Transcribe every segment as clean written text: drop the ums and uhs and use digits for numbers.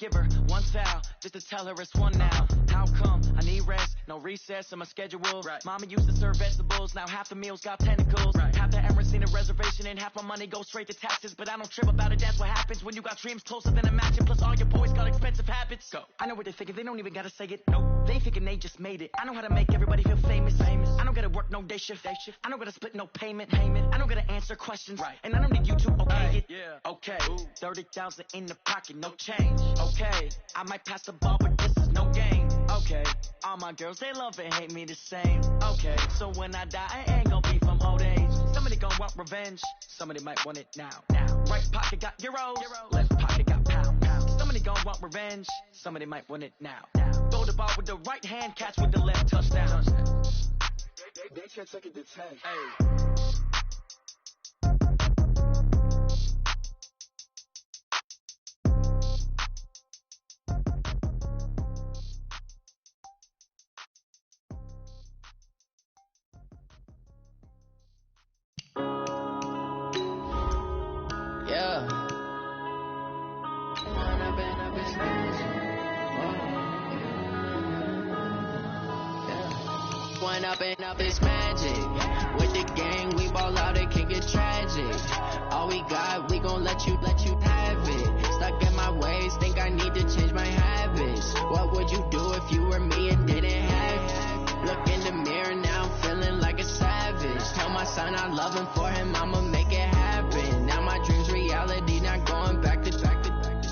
Give her one foul, just to tell her it's one now. How come? I need rest, no recess in my schedule. Right. Mama used to serve vegetables, now half the meals got tentacles. Right. Half the errands need a reservation and half my money goes straight to taxes. But I don't trip about it, that's what happens when you got dreams closer than a match. Plus all your boys got expensive habits. Go. I know what they're thinking, they don't even gotta say it. Nope. They thinking they just made it. I know how to make everybody feel famous. I don't gotta work no day shift. I don't gotta split no payment. I don't gotta answer questions. Right. And I don't need you to okay it. Yeah. Okay. 30,000 in the pocket, no change. Okay. I might pass the ball, but this is no game. Okay. All my girls, they love and hate me the same. Okay. So when I die, I ain't gonna be from old age. Somebody gonna want revenge. Somebody might want it now. Right pocket got euros. Left pocket got pound. Somebody gonna want revenge. Somebody might want it now. Throw the ball with the right hand, catch with the left, touchdown. They can't take it to 10. Hey. Up is magic. With the gang, we ball out, it can get tragic. All we got, we gon' let you have it. Stuck in my ways, think I need to change my habits. What would you do if you were me and didn't have it? Look in the mirror, now I'm feeling like a savage. Tell my son I love him, for him I'ma make it happen. Now my dream's reality, not going back to.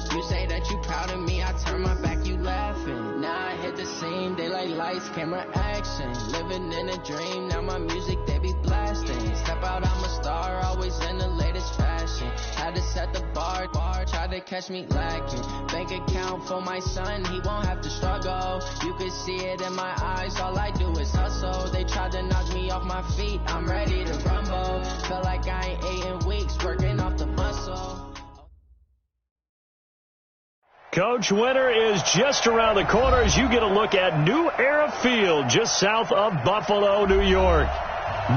You say that you proud of me, I turn my back, you laughing. Now I hit the scene, they like lights, camera, action. Living in a dream, now my music, they be blasting. Step out, I'm a star, always in the latest fashion. Had to set the bar, try to catch me lacking. Bank account for my son, he won't have to struggle. You can see it in my eyes, all I do is hustle. They tried to knock me off my feet, I'm ready to rumble. Feel like I ain't ate in weeks, working off the muscle. Coach, winter is just around the corner as you get a look at New Era Field just south of Buffalo, New York.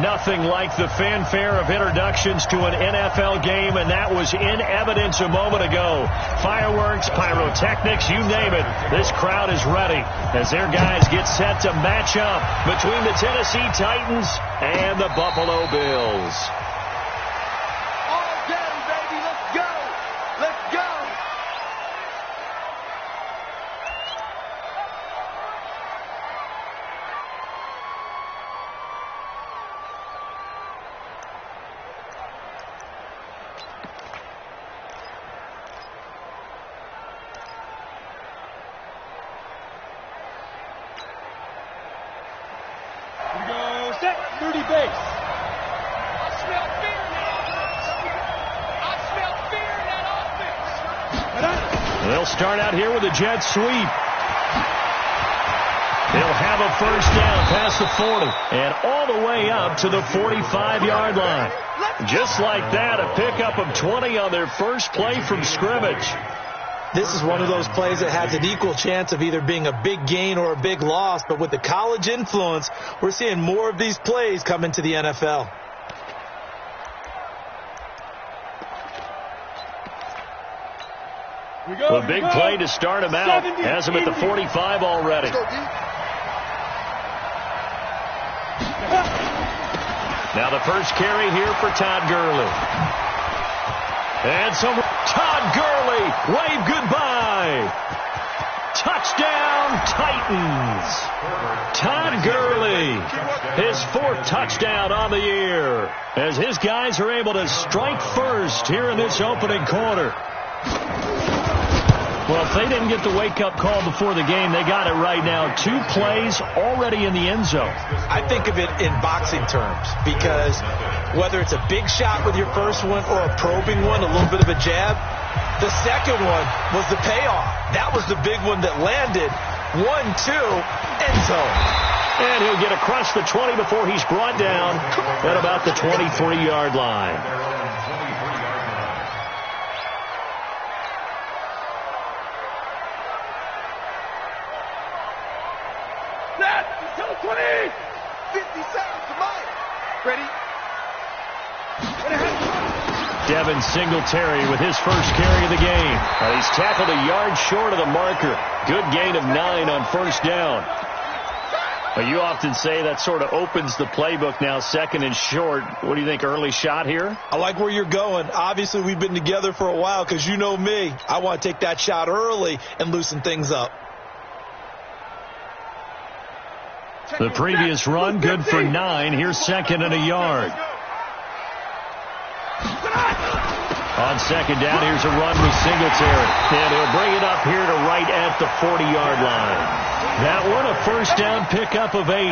Nothing like the fanfare of introductions to an NFL game, and that was in evidence a moment ago. Fireworks, pyrotechnics, you name it. This crowd is ready as their guys get set to match up between the Tennessee Titans and the Buffalo Bills. All day, baby, let's go! Let's go! They'll start out here with a jet sweep. He'll have a first down past the 40 and all the way up to the 45-yard line. Just like that, a pickup of 20 on their first play from scrimmage. This is one of those plays that has an equal chance of either being a big gain or a big loss, but with the college influence, we're seeing more of these plays come into the NFL. A big play to start him out. Has him at the 45 already. Now the first carry here for Todd Gurley. And some Todd Gurley. Wave goodbye. Touchdown, Titans. Todd Gurley, his fourth touchdown on the year, as his guys are able to strike first here in this opening quarter. Well, if they didn't get the wake-up call before the game, they got it right now. 2 plays already in the end zone. I think of it in boxing terms, because whether it's a big shot with your first one or a probing one, a little bit of a jab, the second one was the payoff. That was the big one that landed. 1-2, end zone. And he'll get across the 20 before he's brought down at about the 23-yard line. Set, 20, 50 seconds to mine. Ready? Devin Singletary with his first carry of the game. And he's tackled a yard short of the marker. Good gain of 9 on first down. Well, you often say that sort of opens the playbook now, second and short. What do you think, early shot here? I like where you're going. Obviously, we've been together for a while because you know me. I want to take that shot early and loosen things up. The previous run, good for 9. Here's second and a yard. On second down, here's a run with Singletary. And he'll bring it up here to right at the 40-yard line. That one, a first down pickup of 8.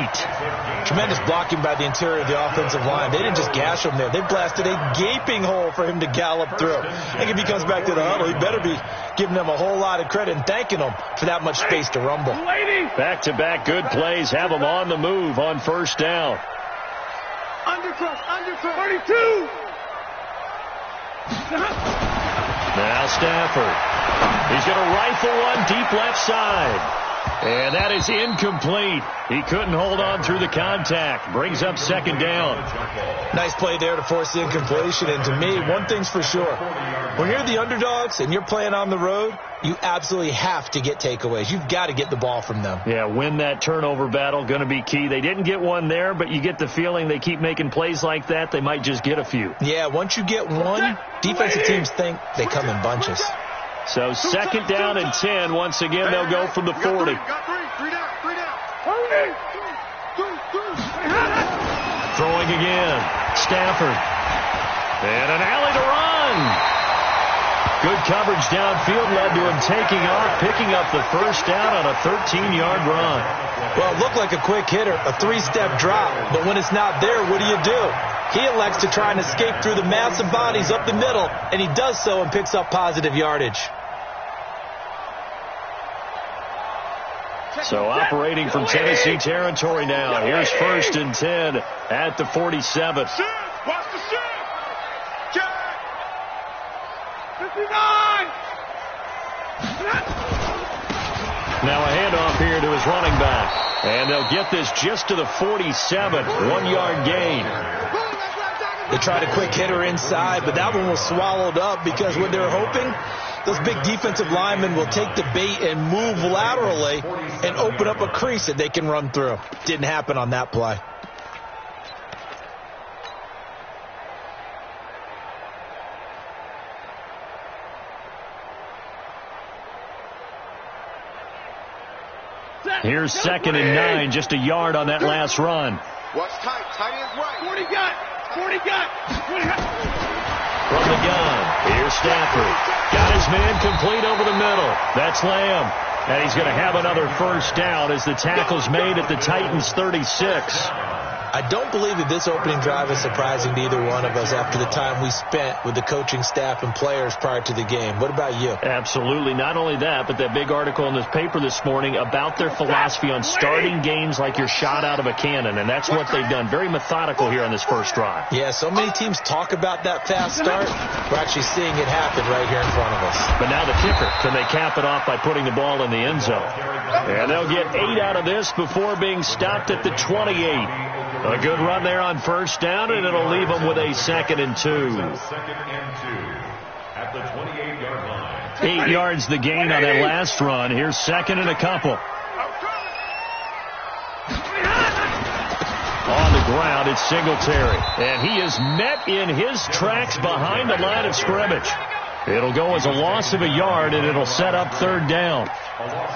Tremendous blocking by the interior of the offensive line. They didn't just gash him there. They blasted a gaping hole for him to gallop through. I think if he comes back to the huddle, he better be giving them a whole lot of credit and thanking them for that much space to rumble. Back-to-back good plays have them on the move on first down. Undercut, 32. Now Stafford. He's going to rifle one deep left side. And that is incomplete. He couldn't hold on through the contact. Brings up second down. Nice play there to force the incompletion. And to me, one thing's for sure. When you're the underdogs and you're playing on the road, you absolutely have to get takeaways. You've got to get the ball from them. Yeah, win that turnover battle, going to be key. They didn't get one there, but you get the feeling they keep making plays like that, they might just get a few. Yeah, once you get one, defensive teams think they come in bunches. So second down and 10. Once again, they'll go from the 40. Three down. Throwing again. Stafford. And an alley to run. Good coverage downfield led to him taking off, picking up the first down on a 13-yard run. Well, it looked like a quick hitter, a 3-step drop. But when it's not there, what do? He elects to try and escape through the massive bodies up the middle, and he does so and picks up positive yardage. So operating from Tennessee territory now. Here's first and 10 at the 47. Watch the shift. Check. 59. Now a handoff here to his running back. And they'll get this just to the 47. 1-yard gain. They tried a quick hitter inside, but that one was swallowed up because what they're hoping, those big defensive linemen will take the bait and move laterally and open up a crease that they can run through. Didn't happen on that play. Here's second and 9, just a yard on that last run. Watch tight. Tight ends right. 40 got. From the gun, here's Stafford. Got his man complete over the middle. That's Lamb. And he's going to have another first down as the tackle's made at the Titans' 36. I don't believe that this opening drive is surprising to either one of us after the time we spent with the coaching staff and players prior to the game. What about you? Absolutely. Not only that, but that big article in this paper this morning about their philosophy on starting games like you're shot out of a cannon, and that's what they've done. Very methodical here on this first drive. Yeah, so many teams talk about that fast start. We're actually seeing it happen right here in front of us. But now the kicker. Can they cap it off by putting the ball in the end zone? And they'll get 8 out of this before being stopped at the 28. A good run there on first down, and it'll leave them with a 2nd and 2. At the 28-yard line. 8 yards the gain on that last run. Here's second and a couple. On the ground, it's Singletary. And he is met in his tracks behind the line of scrimmage. It'll go as a loss of a yard, and it'll set up third down.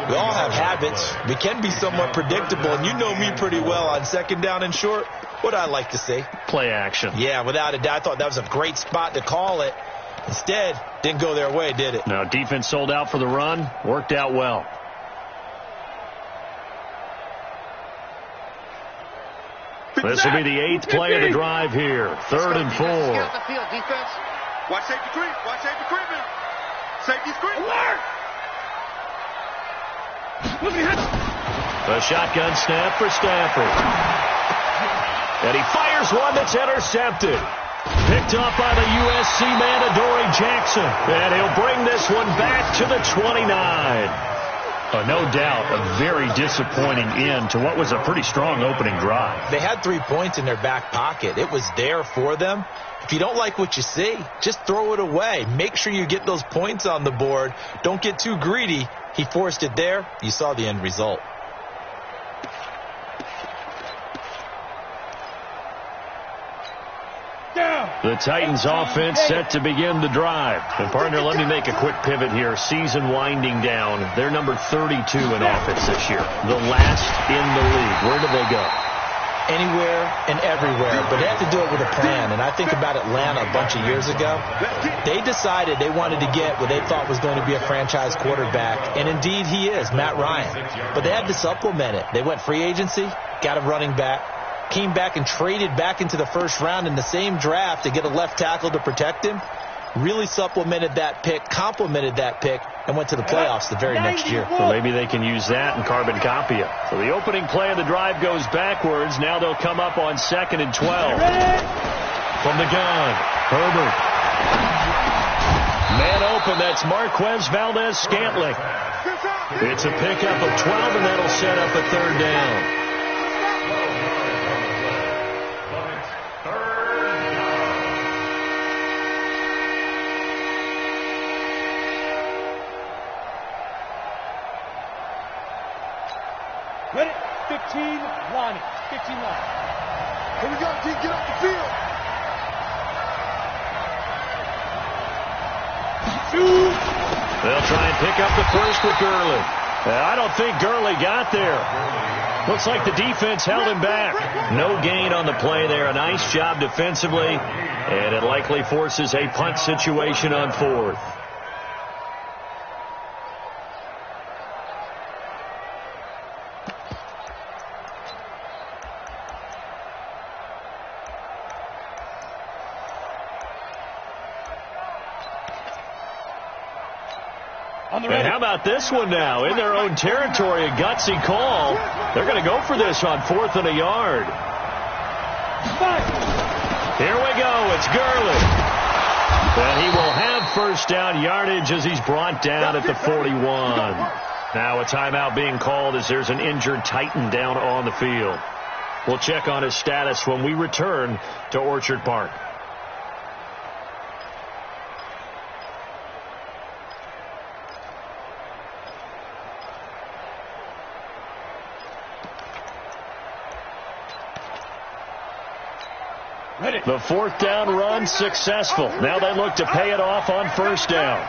We all have habits. We can be somewhat predictable, and you know me pretty well on second down and short. What I like to say? Play action. Yeah, without a doubt. I thought that was a great spot to call it. Instead, didn't go their way, did it? No, defense sold out for the run. Worked out well. This will be the 8th play of the drive here. 3rd and 4. Watch safety creep. Watch safety creeping. Safety screen. Alert! A shotgun snap for Stafford. And he fires one that's intercepted. Picked up by the USC man, Adoree Jackson. And he'll bring this one back to the 29. No doubt, a very disappointing end to what was a pretty strong opening drive. They had 3 points in their back pocket. It was there for them. If you don't like what you see, just throw it away. Make sure you get those points on the board. Don't get too greedy. He forced it there. You saw the end result. The Titans offense set to begin the drive. And partner, let me make a quick pivot here. Season winding down. They're number 32 in offense this year. The last in the league. Where do they go? Anywhere and everywhere, but they have to do it with a plan. And I think about Atlanta a bunch of years ago. They decided they wanted to get what they thought was going to be a franchise quarterback, and indeed he is, Matt Ryan. But they had to supplement it. They went free agency, got a running back, came back and traded back into the first round in the same draft to get a left tackle to protect him. Really supplemented that pick, complemented that pick, and went to the playoffs the very next year. Well, maybe they can use that and carbon copy it. So the opening play of the drive goes backwards. Now they'll come up on 2nd and 12. From the gun, Herbert. Man open, that's Marquez Valdez-Scantling. It's a pickup of 12, and that'll set up a 3rd down. Ready? 15 line. 15 line. Here we go, team. Get off the field. They'll try and pick up the first with Gurley. I don't think Gurley got there. Looks like the defense held him back. No gain on the play there. A nice job defensively. And it likely forces a punt situation on 4th. And how about this one now? In their own territory, a gutsy call. They're going to go for this on 4th and a yard. Here we go. It's Gurley. And he will have first down yardage as he's brought down at the 41. Now a timeout being called as there's an injured Titan down on the field. We'll check on his status when we return to Orchard Park. The 4th down run successful. Now they look to pay it off on 1st down.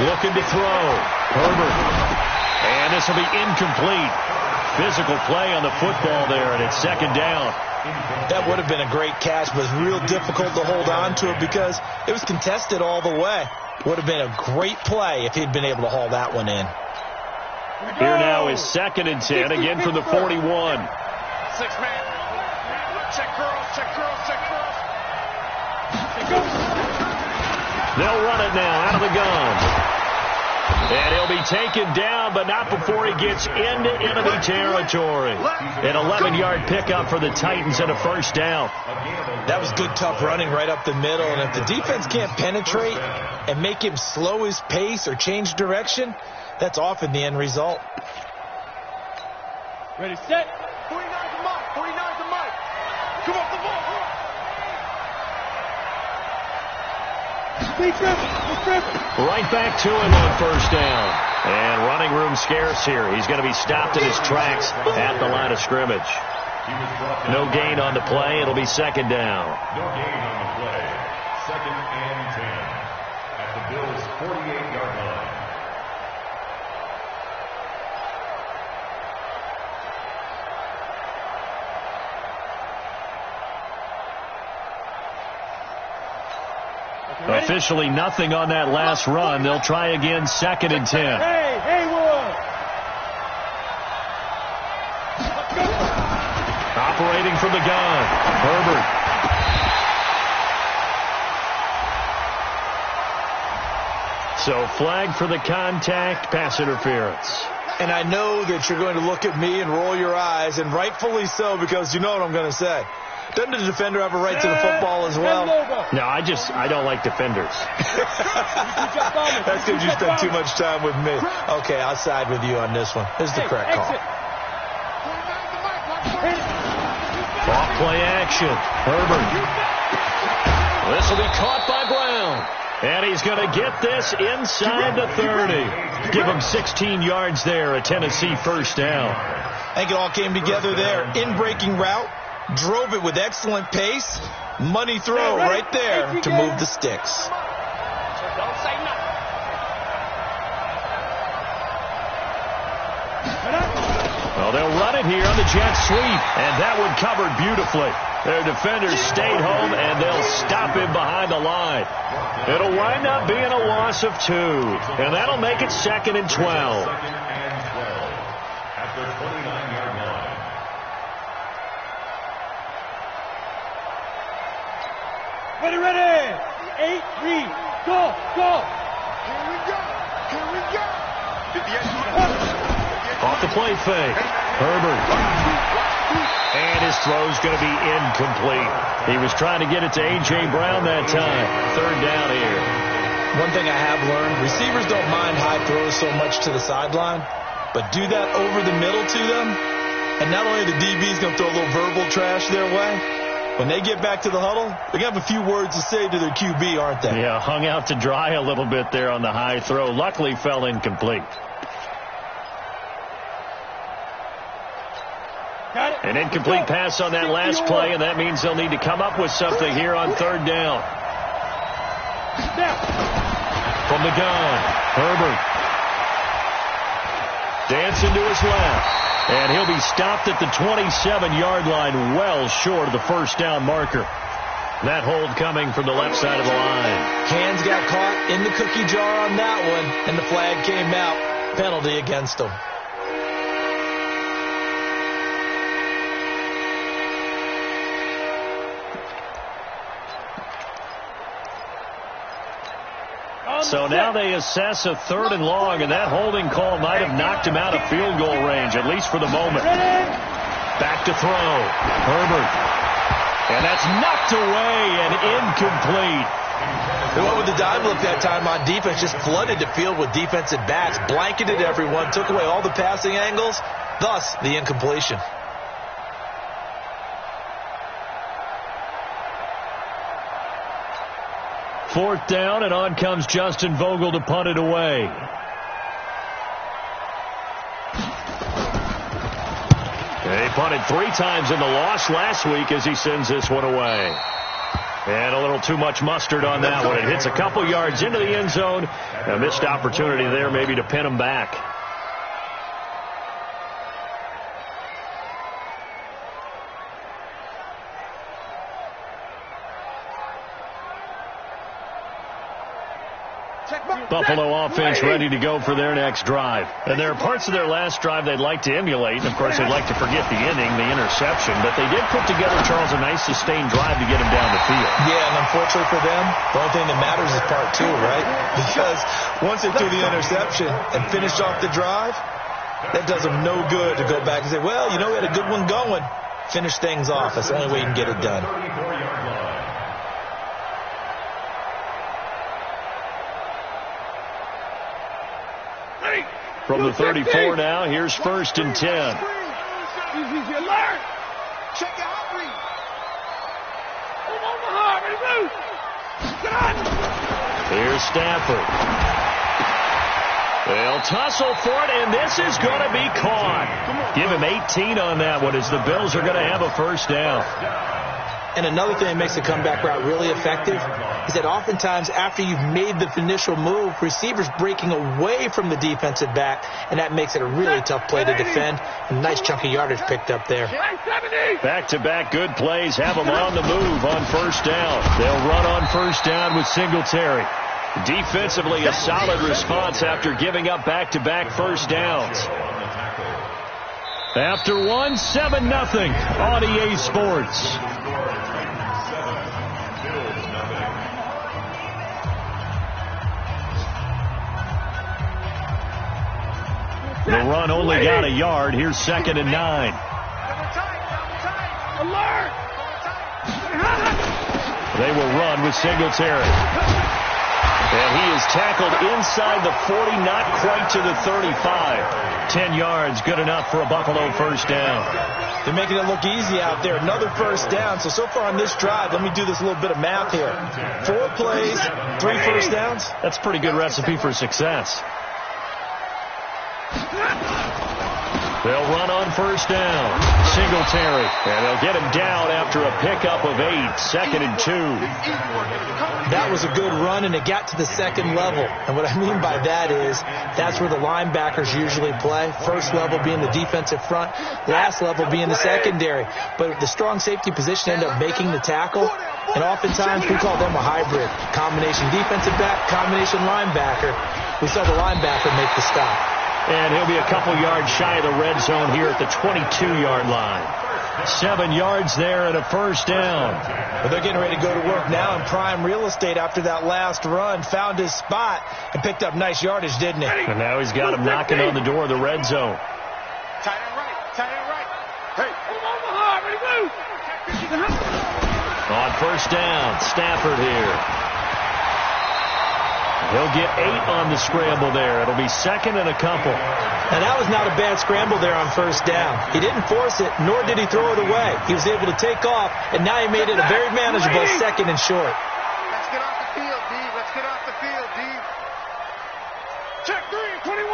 Looking to throw. Herbert. And this will be incomplete. Physical play on the football there, and it's 2nd down. That would have been a great catch, but it was real difficult to hold on to it because it was contested all the way. Would have been a great play if he'd been able to haul that one in. Here now is 2nd and 10, again from the 41. 6-man. Check girls, check girls, check girls. They'll run it now out of the gun. And he'll be taken down, but not before he gets into enemy territory. An 11-yard pickup for the Titans and a 1st down. That was good, tough running right up the middle. And if the defense can't penetrate and make him slow his pace or change direction, that's often the end result. Ready, set. 49's a Mike. 49's a Mike. Come off the ball. Right back to him on 1st down. And running room scarce here. He's going to be stopped in his tracks at the line of scrimmage. No gain on the play. It'll be 2nd down. No gain on the play. 2nd and 10 at the Bills' 48-yard line. Officially nothing on that last run. They'll try again 2nd and 10. Hey, Haywood. Operating from the gun. Herbert. So flag for the contact, pass interference. And I know that you're going to look at me and roll your eyes, and rightfully so, because you know what I'm going to say. Doesn't the defender have a right to the football as well? No, I don't like defenders. That's because you spend too much time with me. Okay, I'll side with you on this one. This is the correct call. Off play action. Herbert. This will be caught by Brown. And he's going to get this inside the 30. Give him 16 yards there, a Tennessee first down. I think it all came together there. In-breaking route. Drove it with excellent pace. Money throw right there to move the sticks. Well, they'll run it here on the jet sweep, and that one covered beautifully. Their defenders stayed home, and they'll stop him behind the line. It'll wind up being a loss of 2, and that'll make it 2nd and 12. At the 29-yard line. Ready. 8, read. Go. Here we go. Off the play fake. Herbert. And his throw's going to be incomplete. He was trying to get it to A.J. Brown that time. 3rd down here. One thing I have learned, receivers don't mind high throws so much to the sideline, but do that over the middle to them, and not only the DB's going to throw a little verbal trash their way, when they get back to the huddle, they're going to have a few words to say to their QB, aren't they? Yeah, hung out to dry a little bit there on the high throw. Luckily fell incomplete. An incomplete pass on that last play, and that means they'll need to come up with something here on 3rd down. From the gun, Herbert. Dancing to his left. And he'll be stopped at the 27-yard line, well short of the first down marker. That hold coming from the left side of the line. Hands got caught in the cookie jar on that one, and the flag came out. Penalty against them. So now they assess a 3rd and long, and that holding call might have knocked him out of field goal range, at least for the moment. Back to throw. Herbert. And that's knocked away and incomplete. They went with the dive look that time on defense, just flooded the field with defensive backs, blanketed everyone, took away all the passing angles, thus the incompletion. 4th down, and on comes Justin Vogel to punt it away. He punted 3 times in the loss last week as he sends this one away. And a little too much mustard on that one. It hits a couple yards into the end zone. A missed opportunity there maybe to pin him back. Buffalo offense ready to go for their next drive. And there are parts of their last drive they'd like to emulate. And, of course, they'd like to forget the inning, the interception. But they did put together, Charles, a nice sustained drive to get him down the field. Yeah, and unfortunately for them, the only thing that matters is part 2, right? Because once they threw the interception and finished off the drive, that does them no good to go back and say, well, you know, we had a good one going. Finish things off. That's the only way you can get it done. From the 34 now, here's 1st and 10. Check it out, read. Here's Stafford. They'll tussle for it, and this is going to be caught. Give him 18 on that one as the Bills are going to have a first down. And another thing that makes the comeback route really effective is that oftentimes after you've made the initial move, receivers breaking away from the defensive back, and that makes it a really tough play to defend. A nice chunk of yardage picked up there. Back-to-back good plays have them on the move on first down. They'll run on first down with Singletary. Defensively, a solid response after giving up back-to-back first downs. After one, 7-0 on EA Sports. The run only got a yard. Here's 2nd and 9. Alert! They will run with Singletary. And he is tackled inside the 40, not quite to the 35. 10 yards, good enough for a Buffalo first down. They're making it look easy out there. Another first down. So far on this drive, let me do this little bit of math here. 4 plays, 3 first downs. That's a pretty good recipe for success. They'll run on first down. Singletary. And they'll get him down after a pickup of 8. 2nd and 2. That was a good run, and it got to the second level. And what I mean by that is that's where the linebackers usually play. First level being the defensive front. Last level being the secondary. But the strong safety position ended up making the tackle. And oftentimes we call them a hybrid. Combination defensive back, combination linebacker. We saw the linebacker make the stop. And he'll be a couple yards shy of the red zone here at the 22-yard line. 7 yards there and a first down. Well, they're getting ready to go to work now in prime real estate after that last run. Found his spot and picked up nice yardage, didn't he? And now he's got him knocking on the door of the red zone. Tight end right. Tight end right. Hey. Ready, move. On first down, Stafford here. He'll get 8 on the scramble there. It'll be 2nd and a couple. And that was not a bad scramble there on first down. He didn't force it, nor did he throw it away. He was able to take off, and now he made it a very manageable 2nd and short. Let's get off the field, D. Let's get off the field, D. Check 3, 21.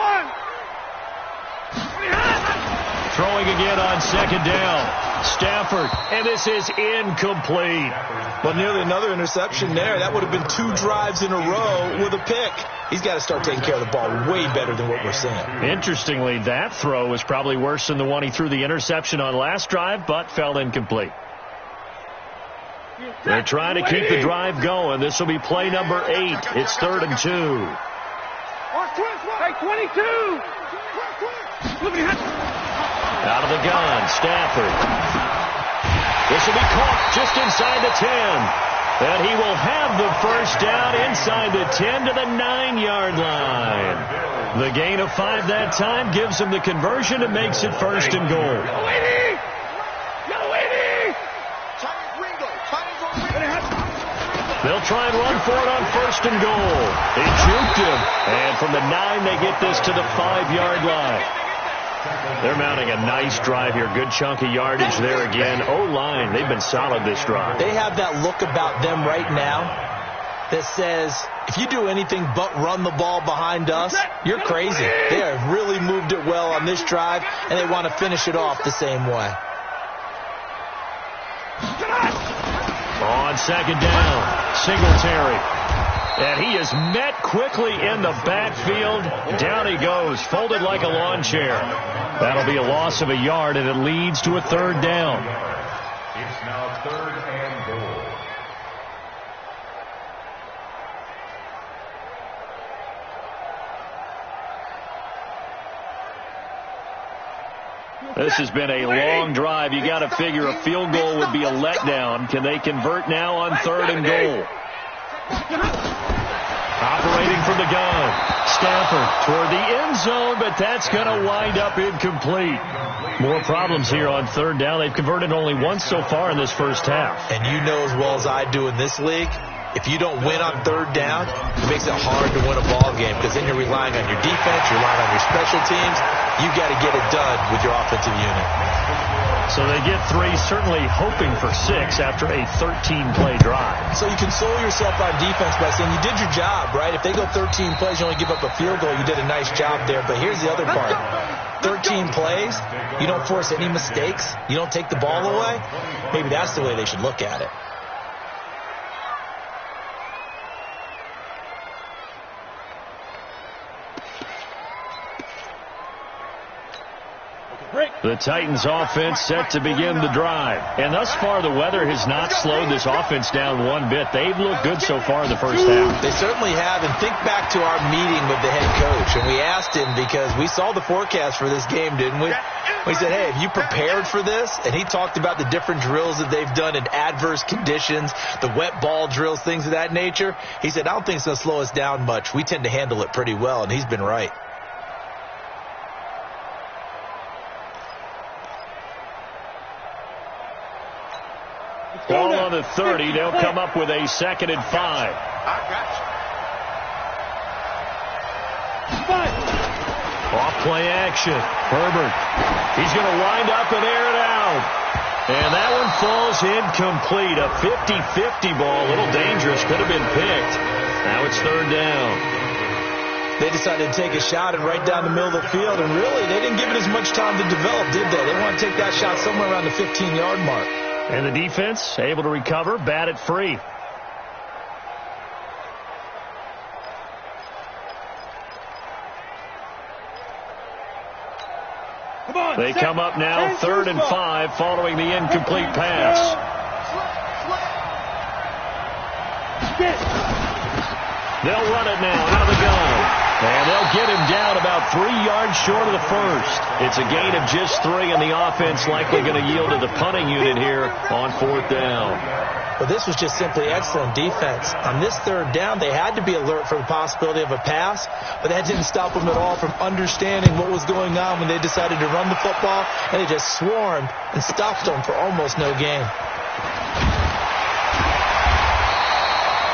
Throwing again on 2nd down. Stafford, and this is incomplete. Well, nearly another interception there. That would have been 2 drives in a row with a pick. He's got to start taking care of the ball way better than what we're seeing. Interestingly, that throw was probably worse than the one he threw the interception on last drive, but fell incomplete. They're trying to keep the drive going. This will be play number 8. It's 3rd and 2. Hey, 22. Out of the gun, Stafford. This will be caught just inside the 10. And he will have the first down inside the 10 to the 9-yard line. The gain of 5 that time gives him the conversion and makes it 1st and goal. They'll try and run for it on 1st and goal. He juked him. And from the 9, they get this to the 5-yard line. They're mounting a nice drive here. Good chunk of yardage there again. O-line, they've been solid this drive. They have that look about them right now that says, if you do anything but run the ball behind us, you're crazy. They have really moved it well on this drive, and they want to finish it off the same way. On 2nd down, Singletary. And he is met quickly in the backfield. Down he goes, folded like a lawn chair. That'll be a loss of a yard, and it leads to a 3rd down. It's now 3rd and goal. This has been a long drive. You got to figure a field goal would be a letdown. Can they convert now on 3rd and goal? Operating from the gun. Stafford toward the end zone, but that's going to wind up incomplete. More problems here on 3rd down. They've converted only once so far in this first half. And you know as well as I do in this league, if you don't win on 3rd down, it makes it hard to win a ball game because then you're relying on your defense, you're relying on your special teams. You've got to get it done with your offensive unit. So they get 3, certainly hoping for 6 after a 13-play drive. So you console yourself on defense by saying you did your job, right? If they go 13 plays, you only give up a field goal, you did a nice job there. But here's the other part. 13 plays, you don't force any mistakes, you don't take the ball away. Maybe that's the way they should look at it. The Titans offense set to begin the drive. And thus far, the weather has not slowed this offense down one bit. They've looked good so far in the first half. They certainly have. And think back to our meeting with the head coach. And we asked him because we saw the forecast for this game, didn't we? We said, hey, have you prepared for this? And he talked about the different drills that they've done in adverse conditions, the wet ball drills, things of that nature. He said, I don't think it's going to slow us down much. We tend to handle it pretty well. And he's been right. Ball on the the 30. They'll come up with a 2nd and 5. I got you. Off-play action. Herbert. He's going to wind up and air it out. And that one falls incomplete. A 50-50 ball. A little dangerous. Could have been picked. Now it's 3rd down. They decided to take a shot and right down the middle of the field. And really, they didn't give it as much time to develop, did they? They want to take that shot somewhere around the 15-yard mark. And the defense able to recover. Bat it free. They come up now 3rd and 5 following the incomplete pass. They'll run it now out of the gun. And they'll get him down about 3 yards short of the first. It's a gain of just 3, and the offense likely going to yield to the punting unit here on 4th down. Well, this was just simply excellent defense. On this 3rd down, they had to be alert for the possibility of a pass, but that didn't stop them at all from understanding what was going on when they decided to run the football, and they just swarmed and stopped them for almost no gain.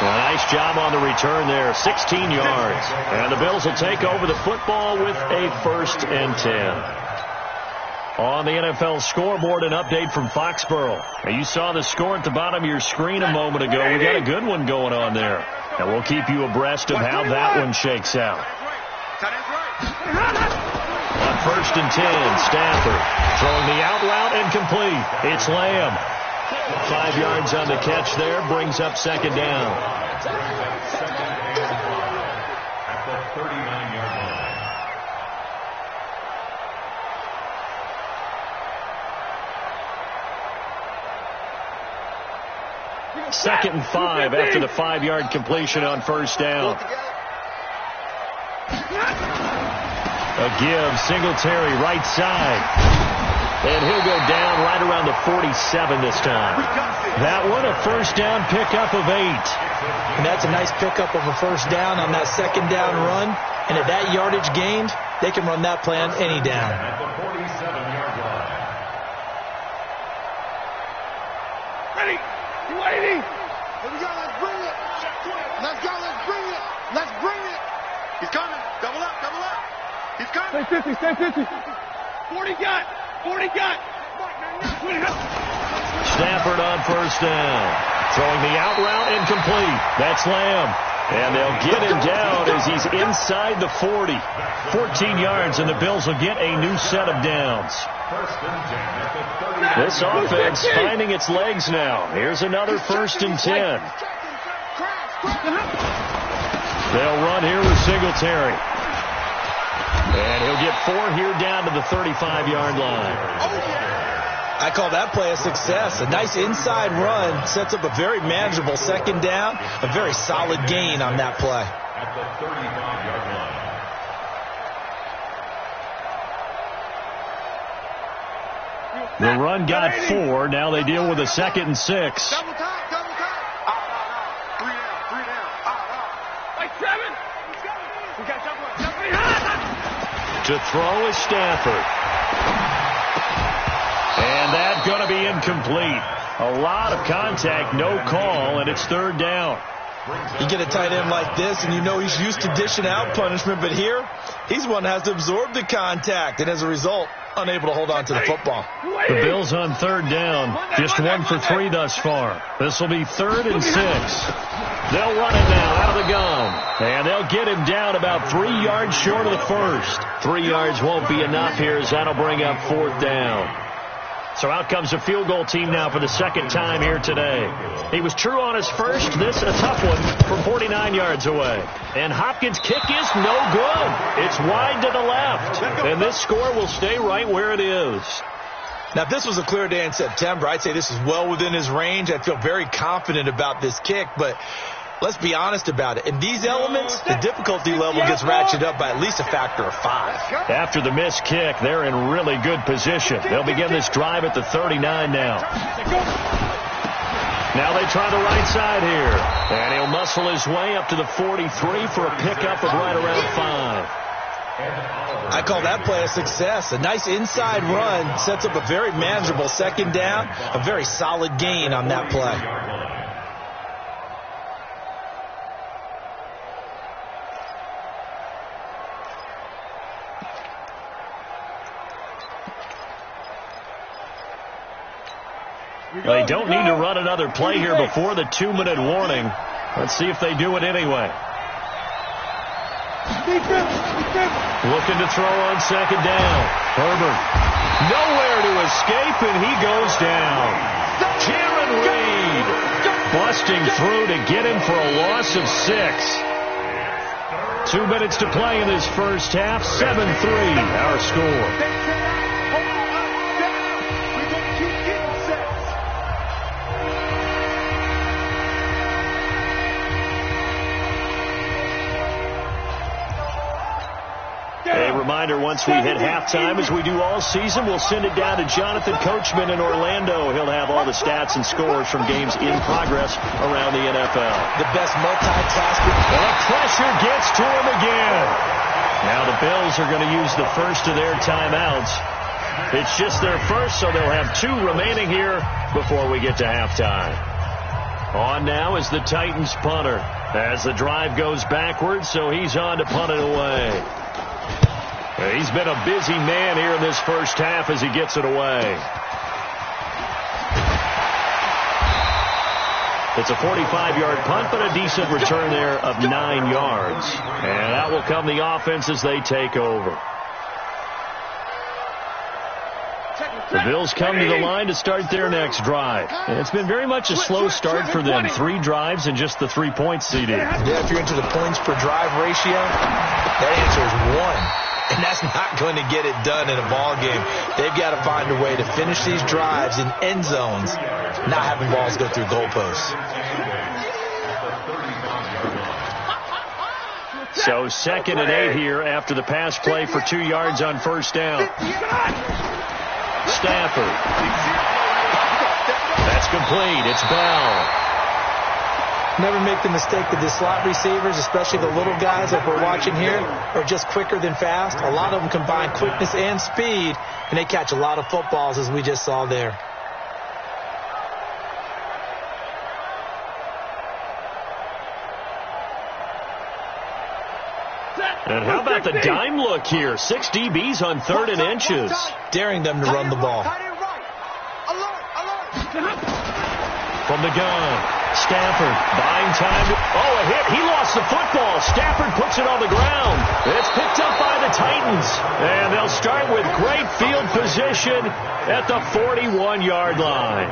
Well, nice job on the return there, 16 yards. And the Bills will take over the football with a 1st and 10. On the NFL scoreboard, an update from Foxborough. Now, you saw the score at the bottom of your screen a moment ago. We got a good one going on there. And we'll keep you abreast of how that one shakes out. On 1st and 10, Stafford throwing the out route and complete. It's Lamb. 5 yards on the catch there, brings up 2nd down. At the 39-yard line. 2nd and 5 after the 5-yard completion on 1st down. A give, Singletary right side. And he'll go down right around the 47 this time. That one, a 1st down pickup of 8. And that's a nice pickup of a 1st down on that 2nd down run. And at that yardage gained, they can run that play on any down. At the 47-yard line. Ready? You waiting? Here we go. Let's bring it. Let's go. Let's bring it. Let's bring it. He's coming. Double up. Double up. He's coming. Stay 50. 40 got. 40 got. Stafford on 1st down. Throwing the out route incomplete. That's Lamb. And they'll get him down as he's inside the 40. 14 yards, and the Bills will get a new set of downs. This offense finding its legs now. Here's another 1st and 10. They'll run here with Singletary. And he'll get 4 here down to the 35-yard line. I call that play a success. A nice inside run sets up a very manageable 2nd down. A very solid gain on that play. At the 35-yard line. The run got 4. Now they deal with a 2nd and 6. Double time. Double time. Out. 3 down. 3 down. Out. Like 7. We got double. To throw is Stafford. And that's going to be incomplete. A lot of contact, no call, and it's 3rd down. You get a tight end like this, and you know he's used to dishing out punishment, but here, he's one that has to absorb the contact, and as a result, unable to hold on to the football. The Bills on 3rd down, just 1 for 3 thus far. This will be 3rd and 6. They'll run it now out of the gun, and they'll get him down about 3 yards short of the first. 3 yards won't be enough here as that'll bring up 4th down. So out comes a field goal team now for the 2nd time here today. He was true on his first. This a tough one from 49 yards away. And Hopkins' kick is no good. It's wide to the left. And this score will stay right where it is. Now, if this was a clear day in September, I'd say this is well within his range. I feel very confident about this kick, but let's be honest about it. In these elements, the difficulty level gets ratcheted up by at least a factor of 5. After the missed kick, they're in really good position. They'll begin this drive at the 39 now. Now they try the right side here. And he'll muscle his way up to the 43 for a pickup of right around 5. I call that play a success. A nice inside run sets up a very manageable second down, a very solid gain on that play. They don't need to run another play here before the 2-minute warning. Let's see if they do it anyway. Looking to throw on second down. Herbert. Nowhere to escape, and he goes down. Jaron Reed busting through to get him for a loss of 6. 2 minutes to play in this first half. 7-3 our score. A reminder, once we hit halftime, as we do all season, we'll send it down to Jonathan Coachman in Orlando. He'll have all the stats and scores from games in progress around the NFL. The best multitasker. The pressure gets to him again. Now the Bills are going to use the first of their timeouts. It's just their first, so they'll have 2 remaining here before we get to halftime. On now is the Titans punter as the drive goes backwards, so he's on to punt it away. He's been a busy man here in this first half as he gets it away. It's a 45-yard punt, but a decent return there of 9 yards. And that will come the offense as they take over. The Bills come to the line to start their next drive. And it's been very much a slow start for them. 3 drives and just the 3 points, CD. Yeah, if you're into the points per drive ratio, that answer is 1. And that's not going to get it done in a ball game. They've got to find a way to finish these drives in end zones, not having balls go through goalposts. So 2nd and 8 here after the pass play for 2 yards on first down. Stafford. That's complete. It's Bell. Never make the mistake that the slot receivers, especially the little guys like we're watching here, are just quicker than fast. A lot of them combine quickness and speed, and they catch a lot of footballs, as we just saw there. And how about the dime look here? 6 DBs on 3rd and inches. Daring them to run the ball. From the gun. Stafford buying time. A hit. He lost the football. Stafford puts it on the ground. It's picked up by the Titans. And they'll start with great field position at the 41-yard line.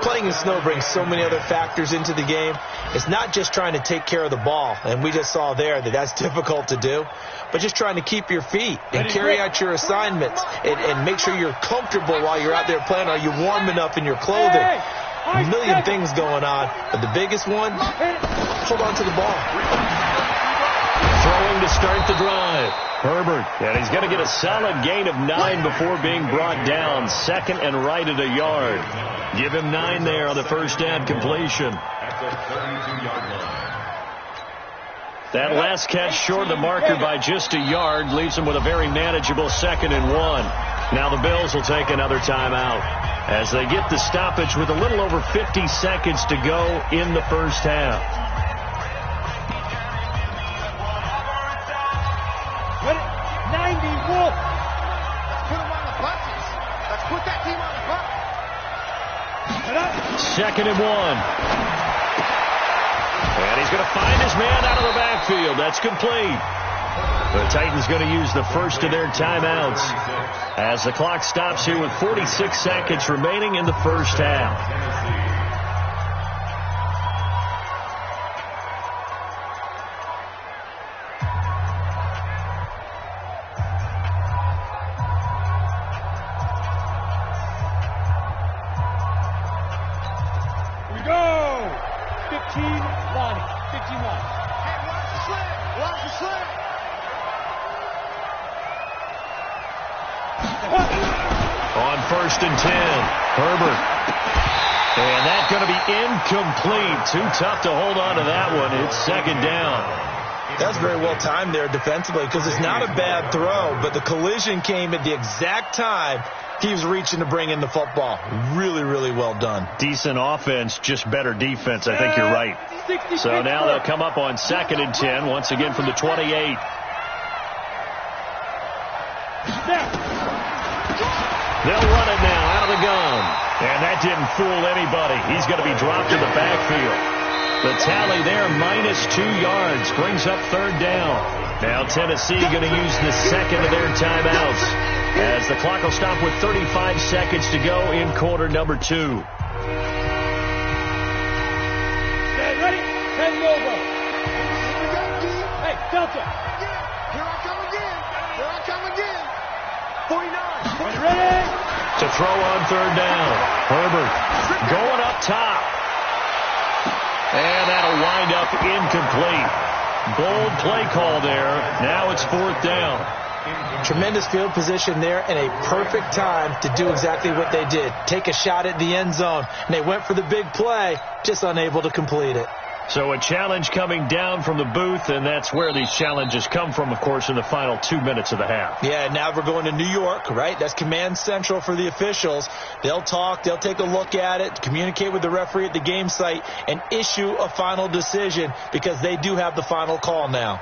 Playing in snow brings so many other factors into the game. It's not just trying to take care of the ball, and we just saw there that that's difficult to do, but just trying to keep your feet and carry out your assignments and make sure you're comfortable while you're out there playing. Are you warm enough in your clothing? A million things going on, but the biggest one, hold on to the ball. Throwing to start the drive. Herbert, and he's going to get a solid gain of 9 before being brought down. 2nd and right at a yard. Give him 9 there on the first down completion. That last catch short of the marker by just a yard leaves him with a very manageable 2nd and 1. Now the Bills will take another timeout as they get the stoppage with a little over 50 seconds to go in the first half. Put it 90, Wolf. Let's put them on the buses. Let's put that team on the bus. 2nd and 1. And he's going to find his man out of the backfield. That's complete. The Titans going to use the first of their timeouts as the clock stops here with 46 seconds remaining in the first half. On 1st and 10, Herbert. And that's going to be incomplete. Too tough to hold on to that one. It's 2nd down. That's very well timed there defensively because it's not a bad throw, but the collision came at the exact time he was reaching to bring in the football. Really, really well done. Decent offense, just better defense. I think you're right. So now they'll come up on 2nd and 10, once again from the 28. They'll run it now out of the gun. And that didn't fool anybody. He's going to be dropped in the backfield. The tally there, -2 yards, brings up 3rd down. Now Tennessee going to use the second of their timeouts as the clock will stop with 35 seconds to go in quarter number 2. Okay, ready? Heading over. Hey, Delta. Here I come again. Here I come again. 49. Ready? To throw on 3rd down. Herbert going up top. And that'll wind up incomplete. Bold play call there. Now it's 4th down. Tremendous field position there and a perfect time to do exactly what they did. Take a shot at the end zone. And they went for the big play, just unable to complete it. So a challenge coming down from the booth, and that's where these challenges come from, of course, in the final 2 minutes of the half. Yeah, now we're going to New York, right? That's command central for the officials. They'll talk, they'll take a look at it, communicate with the referee at the game site, and issue a final decision because they do have the final call now.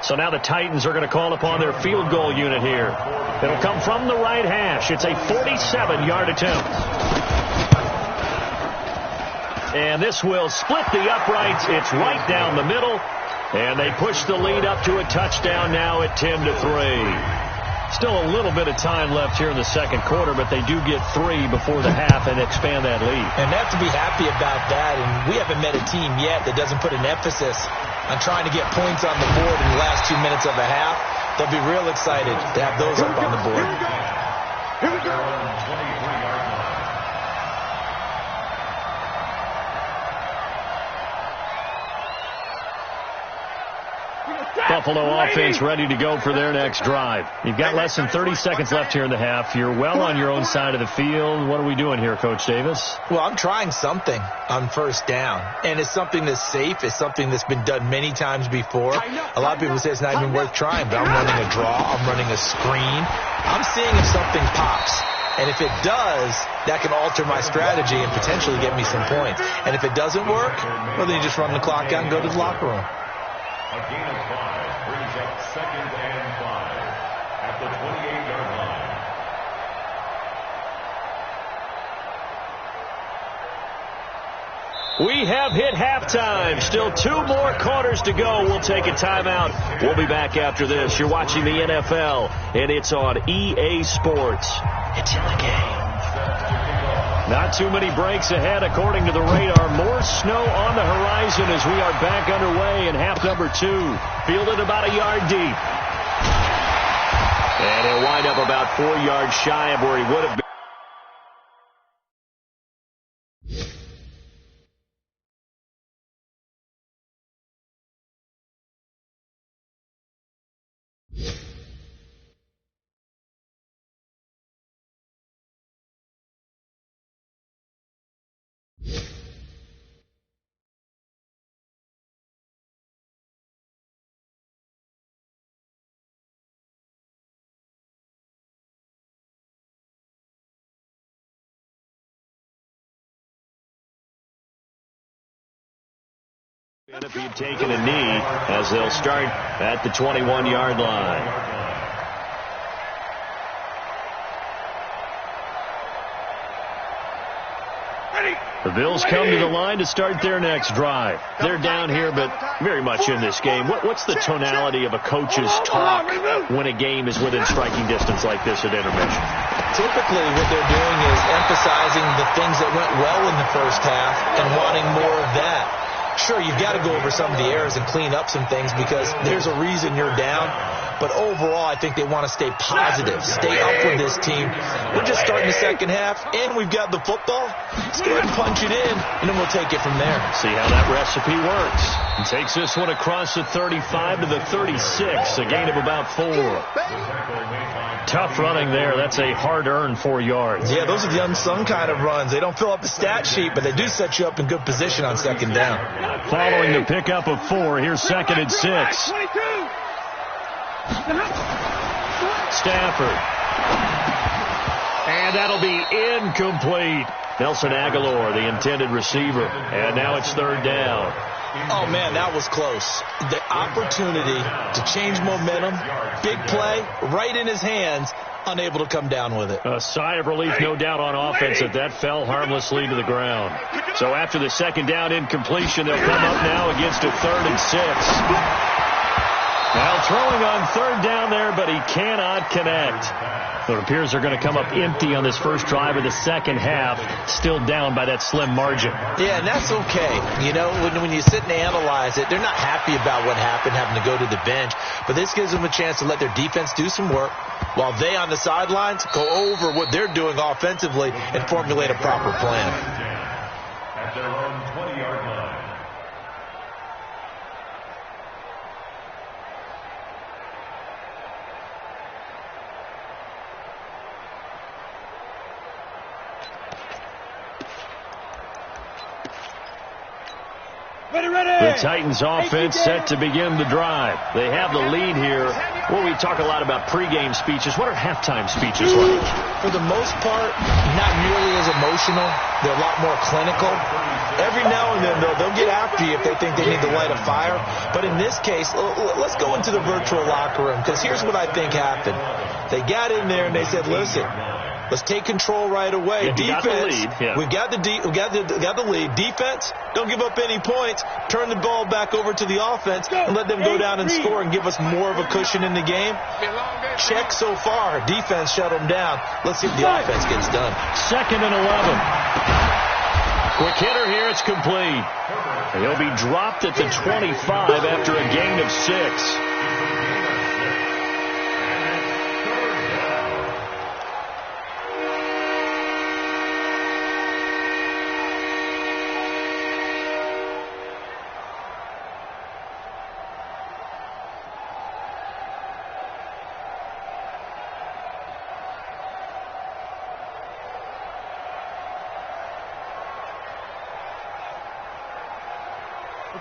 So now the Titans are going to call upon their field goal unit here. It'll come from the right hash. It's a 47-yard attempt. And this will split the uprights. It's right down the middle. And they push the lead up to a touchdown now at 10-3. Still a little bit of time left here in the second quarter, but they do get 3 before the half and expand that lead. And they have to be happy about that. And we haven't met a team yet that doesn't put an emphasis on trying to get points on the board in the last 2 minutes of a half. They'll be real excited to have those up on the board. Here we go. Buffalo offense ready to go for their next drive. You've got less than 30 seconds left here in the half. You're well on your own side of the field. What are we doing here, Coach Davis? Well, I'm trying something on 1st down, and it's something that's safe. It's something that's been done many times before. A lot of people say it's not even worth trying, but I'm running a draw. I'm running a screen. I'm seeing if something pops. And if it does, that can alter my strategy and potentially get me some points. And if it doesn't work, well, then you just run the clock out and go to the locker room. A gain of 5 brings up 2nd and 5 at the 28-yard line. We have hit halftime. Still 2 more quarters to go. We'll take a timeout. We'll be back after this. You're watching the NFL, and it's on EA Sports. It's in the game. Not too many breaks ahead according to the radar. More snow on the horizon as we are back underway in half number 2. Fielded about a yard deep. And he'll wind up about 4 yards shy of where he would have been. And if he'd taken a knee, as they'll start at the 21-yard line. The Bills come to the line to start their next drive. They're down here, but very much in this game. What's the tonality of a coach's talk when a game is within striking distance like this at intermission? Typically, what they're doing is emphasizing the things that went well in the first half and wanting more of that. Sure, you've got to go over some of the errors and clean up some things because there's a reason you're down. But overall, I think they want to stay positive, stay up with this team. We're just starting the second half, and we've got the football. Let's go ahead and punch it in, and then we'll take it from there. See how that recipe works. And takes this one across the 35 to the 36, a gain of about 4. Tough running there. That's a hard-earned 4 yards. Yeah, those are the unsung kind of runs. They don't fill up the stat sheet, but they do set you up in good position on second down. Following the pickup of 4, here's 2nd and 6. Stafford. And that'll be incomplete. Nelson Aguilar, the intended receiver. And now it's 3rd down. Oh, man, that was close. The opportunity to change momentum, big play, right in his hands, unable to come down with it. A sigh of relief, no doubt, on offense that fell harmlessly to the ground. So after the 2nd down incompletion, they'll come up now against a 3rd and 6. Now throwing on 3rd down there, but he cannot connect. So it appears they're going to come up empty on this first drive of the second half, still down by that slim margin. Yeah, and that's okay. You know, when you sit and analyze it, they're not happy about what happened, having to go to the bench. But this gives them a chance to let their defense do some work while they on the sidelines go over what they're doing offensively and formulate a proper plan. At their own 20-yard line. The Titans offense set to begin the drive. They have the lead here. Well, we talk a lot about pregame speeches. What are halftime speeches like? For the most part, not nearly as emotional. They're a lot more clinical. Every now and then, they'll get after you if they think they need to light a fire. But in this case, let's go into the virtual locker room, because here's what I think happened. They got in there and they said, listen, let's take control right away. Yeah, defense, we've got the lead. Defense, don't give up any points. Turn the ball back over to the offense and let them go down and score and give us more of a cushion in the game. Check so far. Defense shut them down. Let's see if the offense gets done. 2nd and 11. Quick hitter here. It's complete. And he'll be dropped at the 25 after a gain of 6.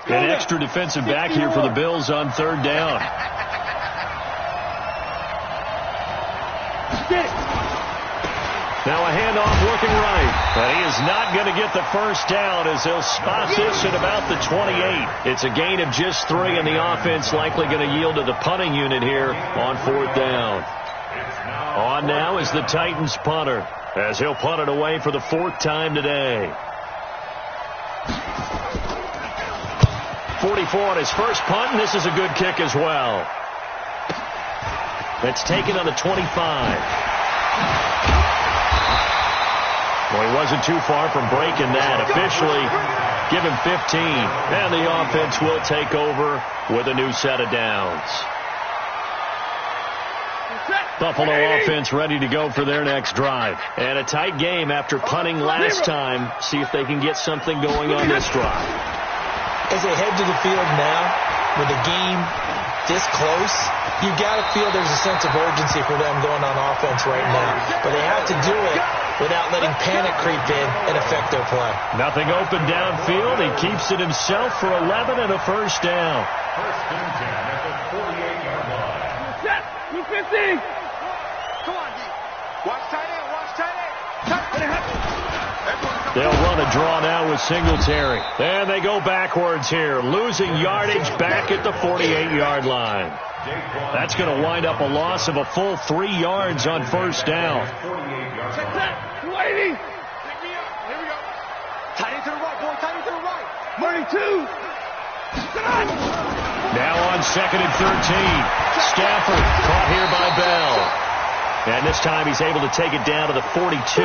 An extra defensive back here for the Bills on 3rd down. Now a handoff looking right. But he is not going to get the first down as they'll spot this at about the 28. It's a gain of just 3, and the offense likely going to yield to the punting unit here on 4th down. On now is the Titans punter as he'll punt it away for the 4th time today. 44 on his first punt, and this is a good kick as well. That's taken on the 25. Well, he wasn't too far from breaking that. Officially, give him 15, and the offense will take over with a new set of downs. Buffalo offense ready to go for their next drive. And a tight game after punting last time. See if they can get something going on this drive. As they head to the field now, with the game this close, you got to feel there's a sense of urgency for them going on offense right now. But they have to do it without letting panic creep in and affect their play. Nothing open downfield. He keeps it himself for 11 and a first down. First and 10 at the 48-yard line. Set. 250. Come on, D. Watch tight end. Watch tight end. They'll run a draw now with Singletary. And they go backwards here, losing yardage back at the 48-yard line. That's going to wind up a loss of a full 3 yards on first down. 280. Here we go. Tight end to the right, boy. Tight end to the right. 32. Now on 2nd and 13. Stafford caught here by Bell. And this time he's able to take it down to the 42.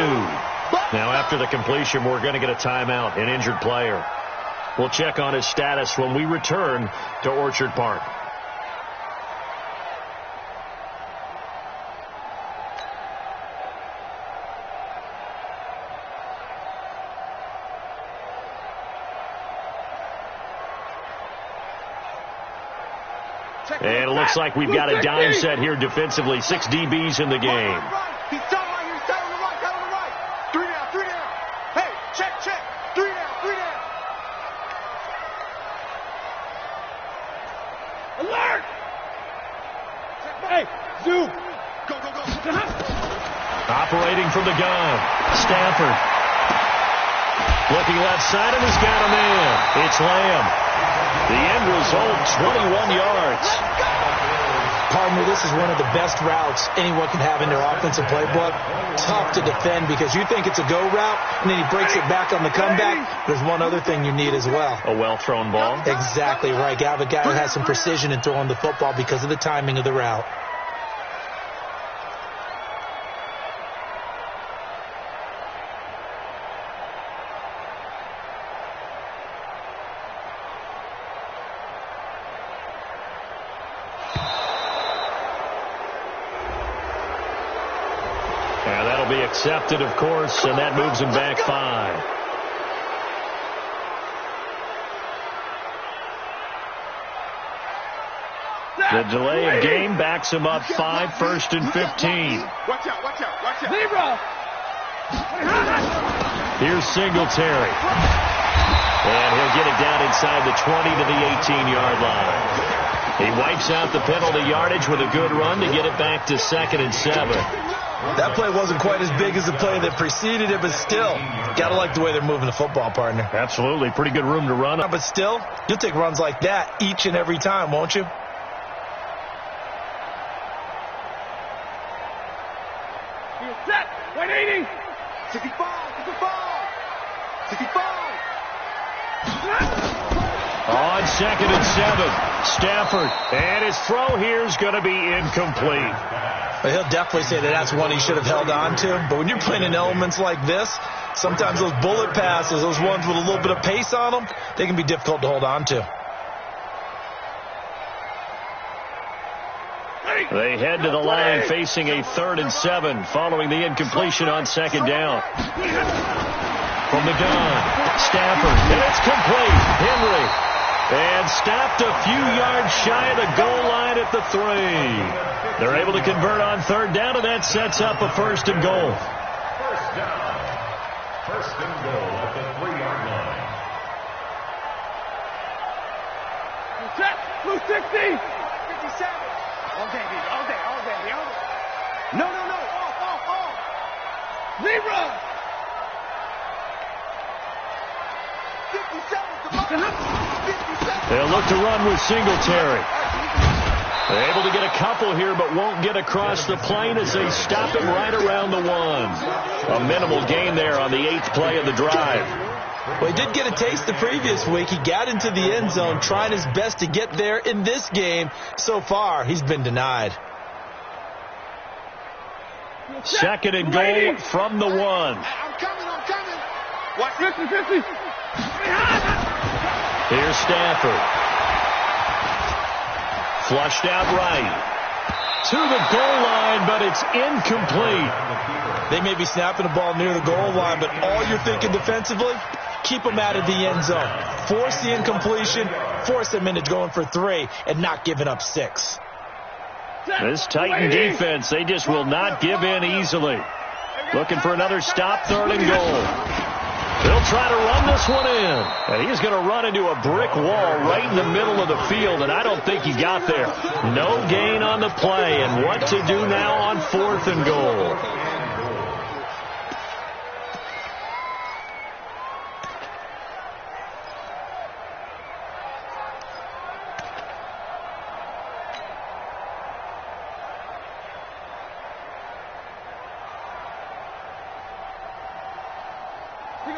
Now after the completion, we're going to get a timeout, an injured player. We'll check on his status when we return to Orchard Park. And it looks like we've got a dime set here defensively. 6 DBs in the game. He's tight right here. He's tight on the right. Tight on the right. 3 down. 3 down. Hey, check. 3 down. 3 down. Alert! Hey, zoom. Go. Operating from the gun. Stafford. Looking left side and has got him in. It's Lamb. The end result, 21 yards. Partner, this is one of the best routes anyone can have in their offensive playbook. Tough to defend because you think it's a go route, and then he breaks it back on the comeback. There's one other thing you need as well. A well-thrown ball. Exactly right. You have a guy who has some precision in throwing the football because of the timing of the route. Be accepted, of course, and that moves him back 5. The delay of game backs him up 5, 1st and 15. Watch out. Zebra! Here's Singletary. And he'll get it down inside the 20 to the 18-yard line. He wipes out the penalty yardage with a good run to get it back to 2nd and 7. That play wasn't quite as big as the play that preceded it, but still, got to like the way they're moving the football, partner. Absolutely. Pretty good room to run. But still, you'll take runs like that each and every time, won't you? Set! 180! 65. On 2nd and 7, Stafford. And his throw here is going to be incomplete. Well, he'll definitely say that that's one he should have held on to. But when you're playing in elements like this, sometimes those bullet passes, those ones with a little bit of pace on them, they can be difficult to hold on to. They head to the line facing a 3rd and 7 following the incompletion on 2nd down. From the gun, Stafford, and it's complete. Henry, and stopped a few yards shy of the goal line at the 3. They're able to convert on 3rd down, and that sets up a 1st and goal. 1st down. 1st and goal at the 3-yard line. Set! Blue 60! 57. All day. No. Off. Zebra! 57. They'll look to run with Singletary. They're able to get a couple here, but won't get across the plane as they stop him right around the 1. A minimal gain there on the 8th play of the drive. Well, he did get a taste the previous week. He got into the end zone, trying his best to get there in this game. So far, he's been denied. 2nd and goal from the 1. I'm coming. Watch 50. Here's Stafford. Flushed out right. To the goal line, but it's incomplete. They may be snapping the ball near the goal line, but all you're thinking defensively, keep them out of the end zone. Force the incompletion, force them into going for 3, and not giving up 6. This Titan defense, they just will not give in easily. Looking for another stop, 3rd and goal. They'll try to run this one in. And he's going to run into a brick wall right in the middle of the field, and I don't think he got there. No gain on the play, and what to do now on 4th and goal.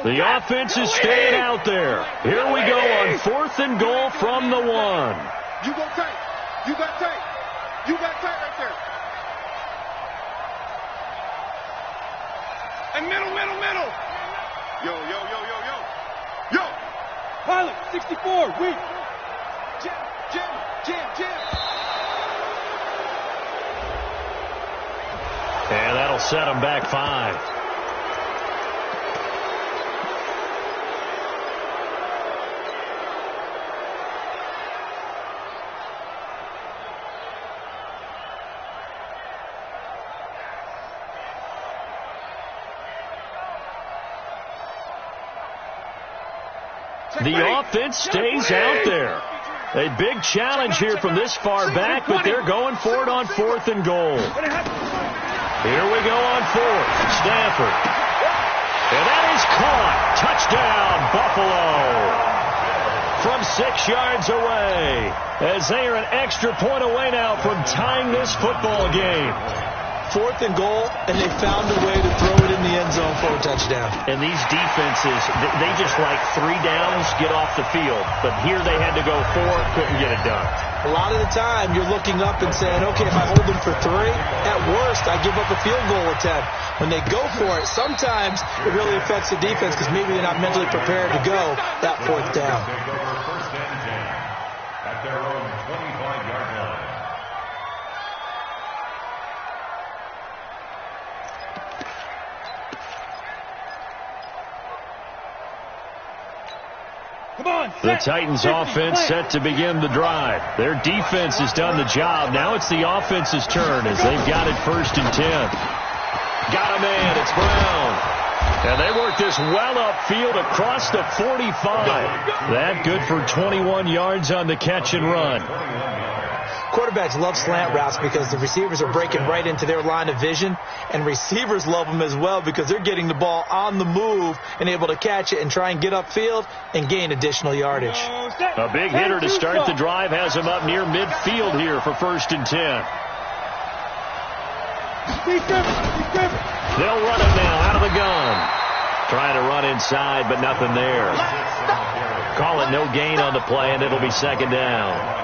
The offense is staying out there. Here we go on 4th and goal from the 1. You go tight. You got tight right there. And middle. Yo. Pilot, 64, weak. Jim. And that'll set him back 5. The offense stays out there. A big challenge here from this far back, but they're going for it on 4th and goal. Here we go on 4th. Stafford. And that is caught. Touchdown, Buffalo. From 6 yards away, as they are an extra point away now from tying this football game. 4th and goal, and they found a way to throw it in the end zone for a touchdown. And these defenses, they just like 3 downs, get off the field. But here they had to go 4, couldn't get it done. A lot of the time, you're looking up and saying, okay, if I hold them for 3, at worst, I give up a field goal attempt. When they go for it, sometimes it really affects the defense because maybe they're not mentally prepared to go that 4th down. First and 10 at their own 25-yard line. The Titans offense set to begin the drive. Their defense has done the job. Now it's the offense's turn as they've got it 1st and 10. Got a man. It's Brown. And they work this well upfield across the 45. That good for 21 yards on the catch and run. Quarterbacks love slant routes because the receivers are breaking right into their line of vision, and receivers love them as well because they're getting the ball on the move and able to catch it and try and get upfield and gain additional yardage. A big hitter to start the drive has him up near midfield here for 1st and 10. They'll run him now out of the gun. Trying to run inside, but nothing there. Call it no gain on the play, and it'll be 2nd down.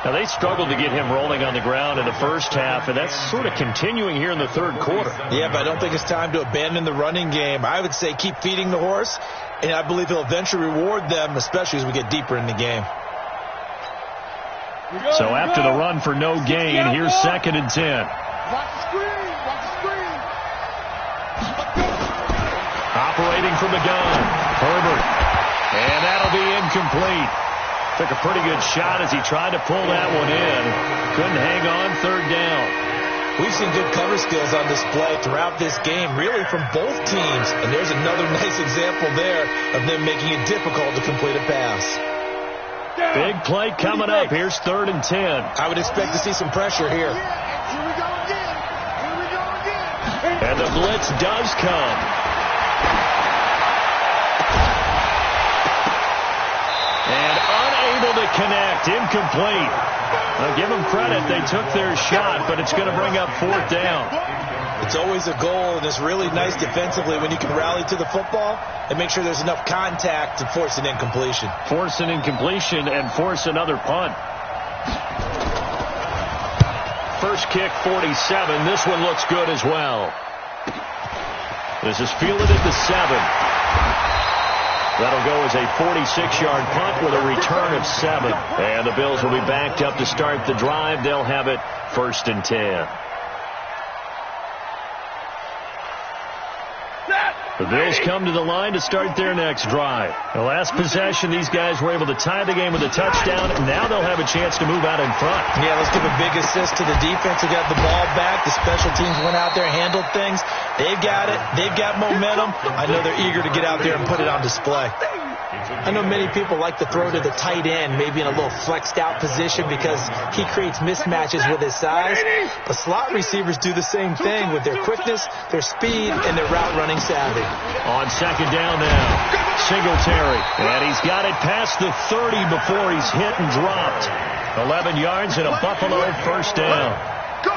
Now, they struggled to get him rolling on the ground in the first half, and that's sort of continuing here in the 3rd quarter. Yeah, but I don't think it's time to abandon the running game. I would say keep feeding the horse, and I believe he'll eventually reward them, especially as we get deeper in the game. So after the run for no gain, here's 2nd and 10. Watch the screen. Watch the screen. Operating from the gun, Herbert. And that'll be incomplete. Took a pretty good shot as he tried to pull that one in. Couldn't hang on 3rd down. We've seen good cover skills on display throughout this game, really from both teams. And there's another nice example there of them making it difficult to complete a pass. Big play coming up. Here's 3rd and 10. I would expect to see some pressure here. Here we go again. Here we go again. And the blitz does come. And unable to connect. Incomplete. Now give them credit. They took their shot, but it's going to bring up 4th down. It's always a goal, and it's really nice defensively when you can rally to the football and make sure there's enough contact to force an incompletion. Force an incompletion and force another punt. First kick, 47. This one looks good as well. This is fielded at the 7. That'll go as a 46-yard punt with a return of 7. And the Bills will be backed up to start the drive. They'll have it 1st and 10. The Bills come to the line to start their next drive. The last possession, these guys were able to tie the game with a touchdown. Now they'll have a chance to move out in front. Yeah, let's give a big assist to the defense who got the ball back. The special teams went out there and handled things. They've got it. They've got momentum. I know they're eager to get out there and put it on display. I know many people like to throw to the tight end, maybe in a little flexed out position because he creates mismatches with his size. But slot receivers do the same thing with their quickness, their speed, and their route running savvy. On 2nd down now, Singletary. And he's got it past the 30 before he's hit and dropped. 11 yards and a Buffalo 1st down.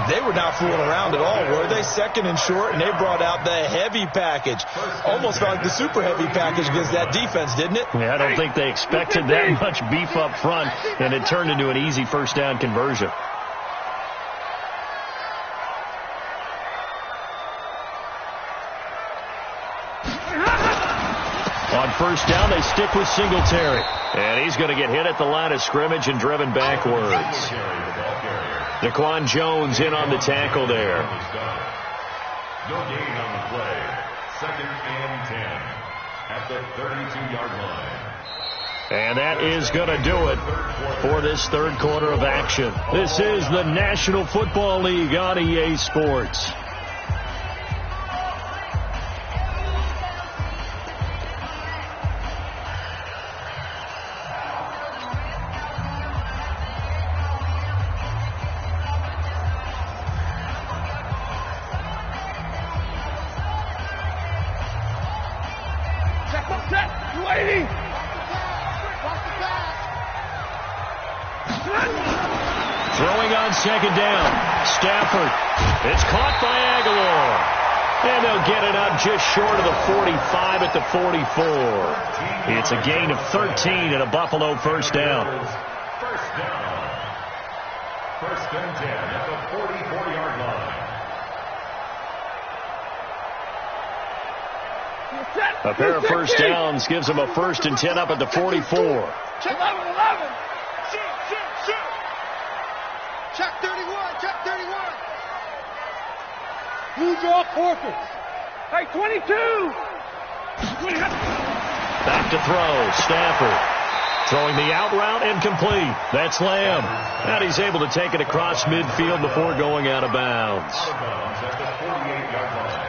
They were not fooling around at all, were they? 2nd and short, and they brought out the heavy package. Almost felt like the super heavy package against that defense, didn't it? Yeah, I don't think they expected that much beef up front, and it turned into an easy 1st down conversion. On 1st down, they stick with Singletary. And he's going to get hit at the line of scrimmage and driven backwards. Daquan Jones in on the tackle there. No gain on the play. 2nd and 10 at the 32-yard line. And that is going to do it for this 3rd quarter of action. This is the National Football League on EA Sports. 280. Throwing on second down. Stafford. It's caught by Aguilar. And they'll get it up just short of the 45 at the 44. It's a gain of 13 and a Buffalo first down. First down. First and 10 at the 44-yard line. A pair of first downs gives them a first and 10 up at the 44. 11. Check 31. Check 31. Blue draw forfeits. Hey, 22. Back to throw. Stafford. Throwing the out route incomplete. That's Lamb. And he's able to take it across midfield before going out of bounds. Out of bounds at the 48-yard line.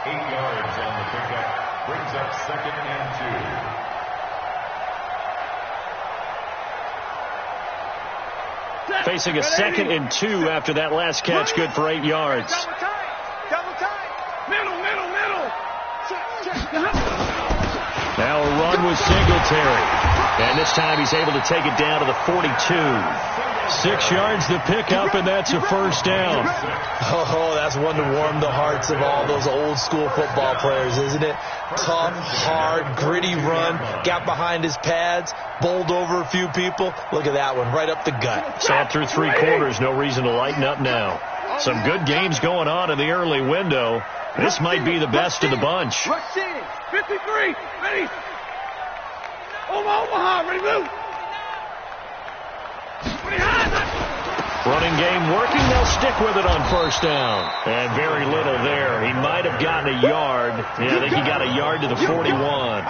8 yards on the pickup. Brings up second and 2. Facing a second and 2 after that last catch, good for 8 yards. Double tight. Double tight. Middle. Now a run with Singletary. And this time he's able to take it down to the 42. 6 yards the pickup, and that's a first down. Oh, that's one to warm the hearts of all those old school football players, isn't it? Tough, hard, gritty run. Got behind his pads, bowled over a few people. Look at that one, right up the gut. Sat through 3 quarters, no reason to lighten up now. Some good games going on in the early window. This might be the best of the bunch. 53. Ready. Omaha, ready, move. Running game working. They'll stick with it on first down. And very little there. He might have gotten a yard. Yeah, I think he got a yard to the 41.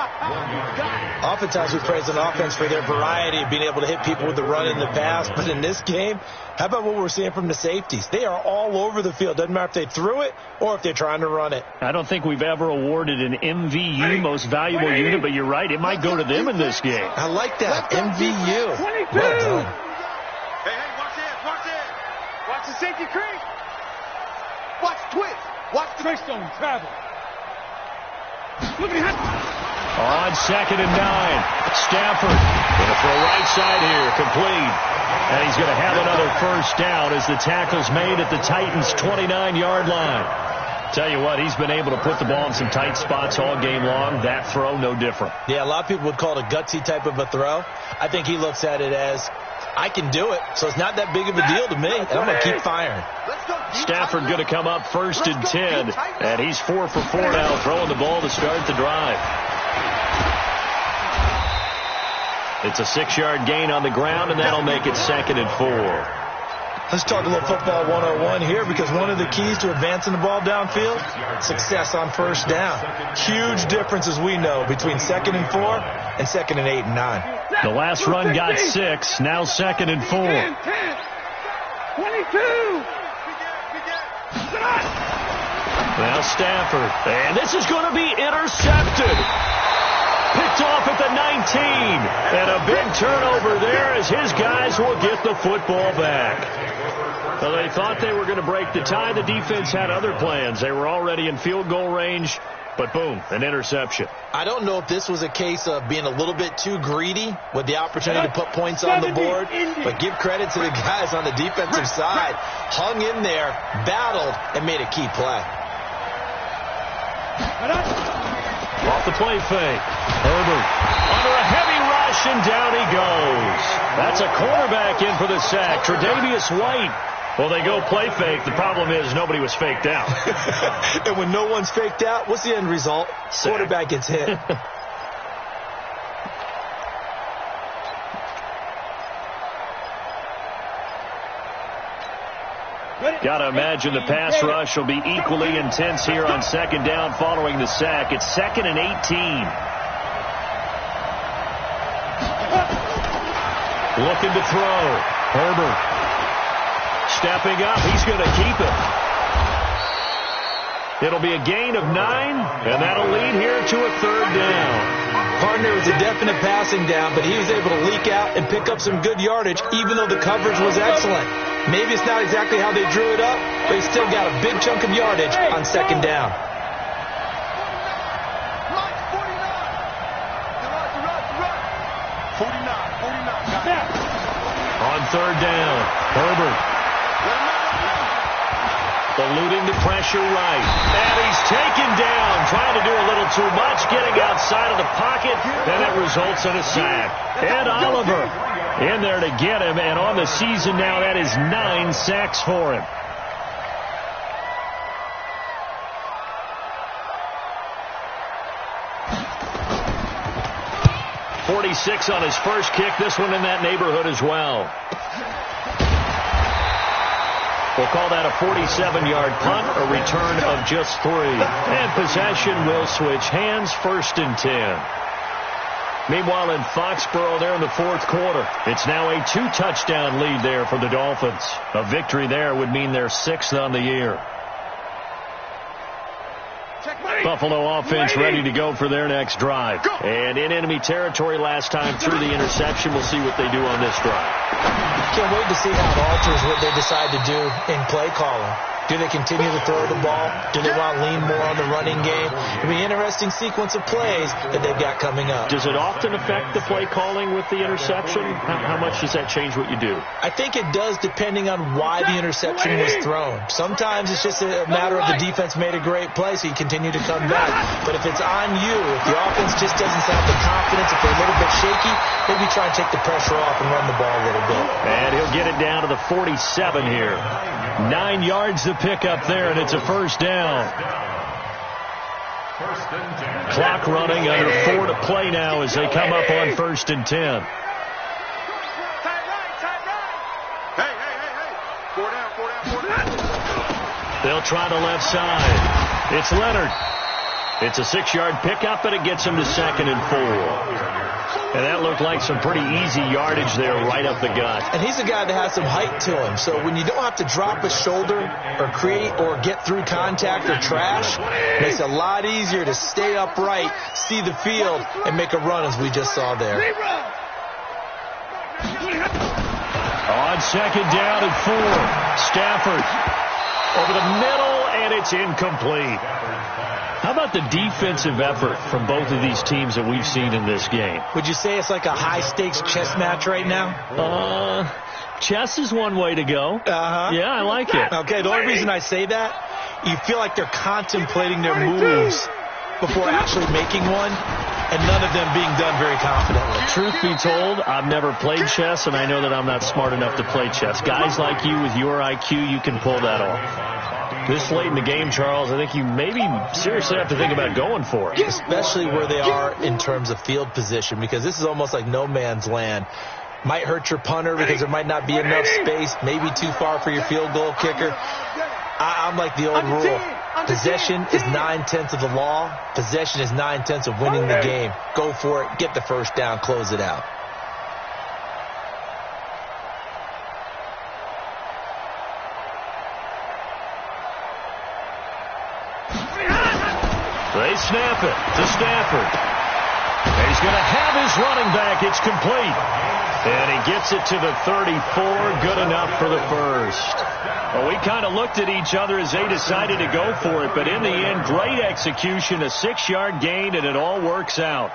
Oftentimes we praise an offense for their variety of being able to hit people with the run in the pass. But in this game, how about what we're seeing from the safeties? They are all over the field. Doesn't matter if they threw it or if they're trying to run it. I don't think we've ever awarded an MVU, most valuable unit, but you're right. It might go to them in this game. I like that. MVU. 22. Well done. Hey, watch this. Watch this. Watch the safety creep. Watch twist. Watch the Trace zone, travel. Look at On second and 9. Stafford going to throw right side here, complete. And he's going to have another first down as the tackle's made at the Titans' 29-yard line. Tell you what, he's been able to put the ball in some tight spots all game long. That throw, no different. Yeah, a lot of people would call it a gutsy type of a throw. I think he looks at it as, I can do it, so it's not that big of a deal to me, and I'm going to keep firing. Stafford going to come up first and 10, and he's 4 for 4 now, throwing the ball to start the drive. It's a 6-yard gain on the ground, and that'll make it second and 4. Let's talk a little football 101 here, because one of the keys to advancing the ball downfield, success on first down. Huge difference, as we know, between second and 4 and second and 8 and 9. The last run got 6, now second and 4. 10, 22. Now Stafford, and this is going to be intercepted. Picked off at the 19, and a big turnover there as his guys will get the football back. Well, they thought they were going to break the tie. The defense had other plans. They were already in field goal range, but boom, an interception. I don't know if this was a case of being a little bit too greedy with the opportunity to put points on the board, but give credit to the guys on the defensive side. Hung in there, battled, and made a key play. Off the play fake. Herbert under a heavy rush, and down he goes. That's a cornerback in for the sack. Tre'Davious White. Well, they go play fake. The problem is nobody was faked out. And when no one's faked out, what's the end result? Sack. Quarterback gets hit. Got to imagine the pass rush will be equally intense here on second down following the sack. It's second and 18. Looking to throw. Herbert stepping up. He's going to keep it. It'll be a gain of 9, and that'll lead here to a third down. Partner, it was a definite passing down, but he was able to leak out and pick up some good yardage, even though the coverage was excellent. Maybe it's not exactly how they drew it up, but he still got a big chunk of yardage on second down. third down. Herbert. Eluding the pressure right. And he's taken down, trying to do a little too much, getting outside of the pocket, and it results in a sack. Ed Oliver in there to get him, and on the season now, that is 9 sacks for him. .46 on his first kick, this one in that neighborhood as well. We'll call that a 47-yard punt, a return of just 3. And possession will switch hands, 1st and 10. Meanwhile, in Foxborough, there in the 4th quarter, it's now a 2-touchdown lead there for the Dolphins. A victory there would mean they're 6th on the year. Buffalo offense ready to go for their next drive. And in enemy territory last time through the interception. We'll see what they do on this drive. Can't wait to see how it alters what they decide to do in play calling. Do they continue to throw the ball? Do they want to lean more on the running game? It'll be an interesting sequence of plays that they've got coming up. Does it often affect the play calling with the interception? How much does that change what you do? I think it does, depending on why the interception was thrown. Sometimes it's just a matter of the defense made a great play, so you continue to come back. But if it's on you, if the offense just doesn't have the confidence, if they're a little bit shaky, maybe try and take the pressure off and run the ball a little bit. And he'll get it down to the 47 here. 9 yards to pick up there, and it's a 1st down. Clock running, under 4 to play now as they come up on 1st and 10. Hey. 4 down. They'll try the left side. It's Leonard. It's a 6-yard pickup, and it gets him to 2nd and 4. And that looked like some pretty easy yardage there right up the gut. And he's a guy that has some height to him. So when you don't have to drop a shoulder or create or get through contact or trash, it makes it a lot easier to stay upright, see the field, and make a run as we just saw there. On 2nd down and 4. Stafford over the middle, and it's incomplete. How about the defensive effort from both of these teams that we've seen in this game? Would you say it's like a high-stakes chess match right now? Chess is one way to go. Yeah, I like it. Okay, the only reason I say that, you feel like they're contemplating their moves before actually making one, and none of them being done very confidently. Truth be told, I've never played chess, and I know that I'm not smart enough to play chess. Guys like you with your IQ, you can pull that off. This late in the game, Charles, I think you maybe seriously have to think about going for it. Especially where they are in terms of field position, because this is almost like no man's land. Might hurt your punter because there might not be enough space, maybe too far for your field goal kicker. I'm like the old rule. Possession is 9/10 of the law. Possession is 9/10 of winning the game. Go for it. Get the 1st down. Close it out. They snap it to Stafford. He's going to have his running back. It's complete. And he gets it to the 34. Good enough for the 1st. Well, we kind of looked at each other as they decided to go for it. But in the end, great execution, a 6-yard gain, and it all works out.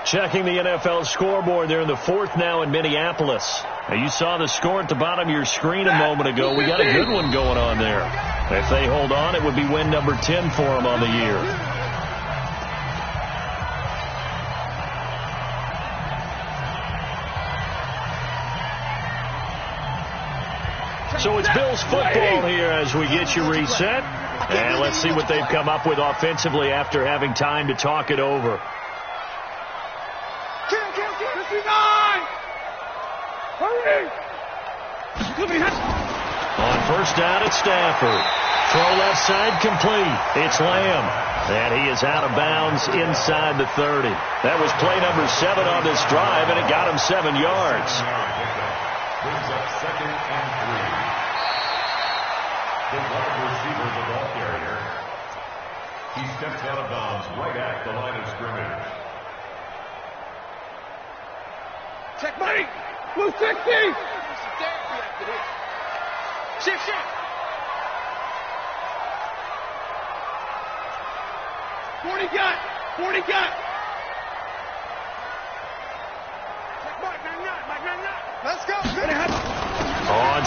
Checking the NFL scoreboard, they're in the 4th now in Minneapolis. Now, you saw the score at the bottom of your screen a moment ago. We got a good one going on there. If they hold on, it would be win number 10 for them on the year. So it's Bills football here as we get you reset. And let's see what they've come up with offensively after having time to talk it over. On 1st down, it's Stafford. Throw left side complete. It's Lamb. And he is out of bounds inside the 30. That was play number 7 on this drive, and it got him 7 yards. Brings up 2nd and 3. The wide receiver, the ball carrier. He steps out of bounds right at the line of scrimmage. Check money. Blue 60. Shift. 40 got. Let's go.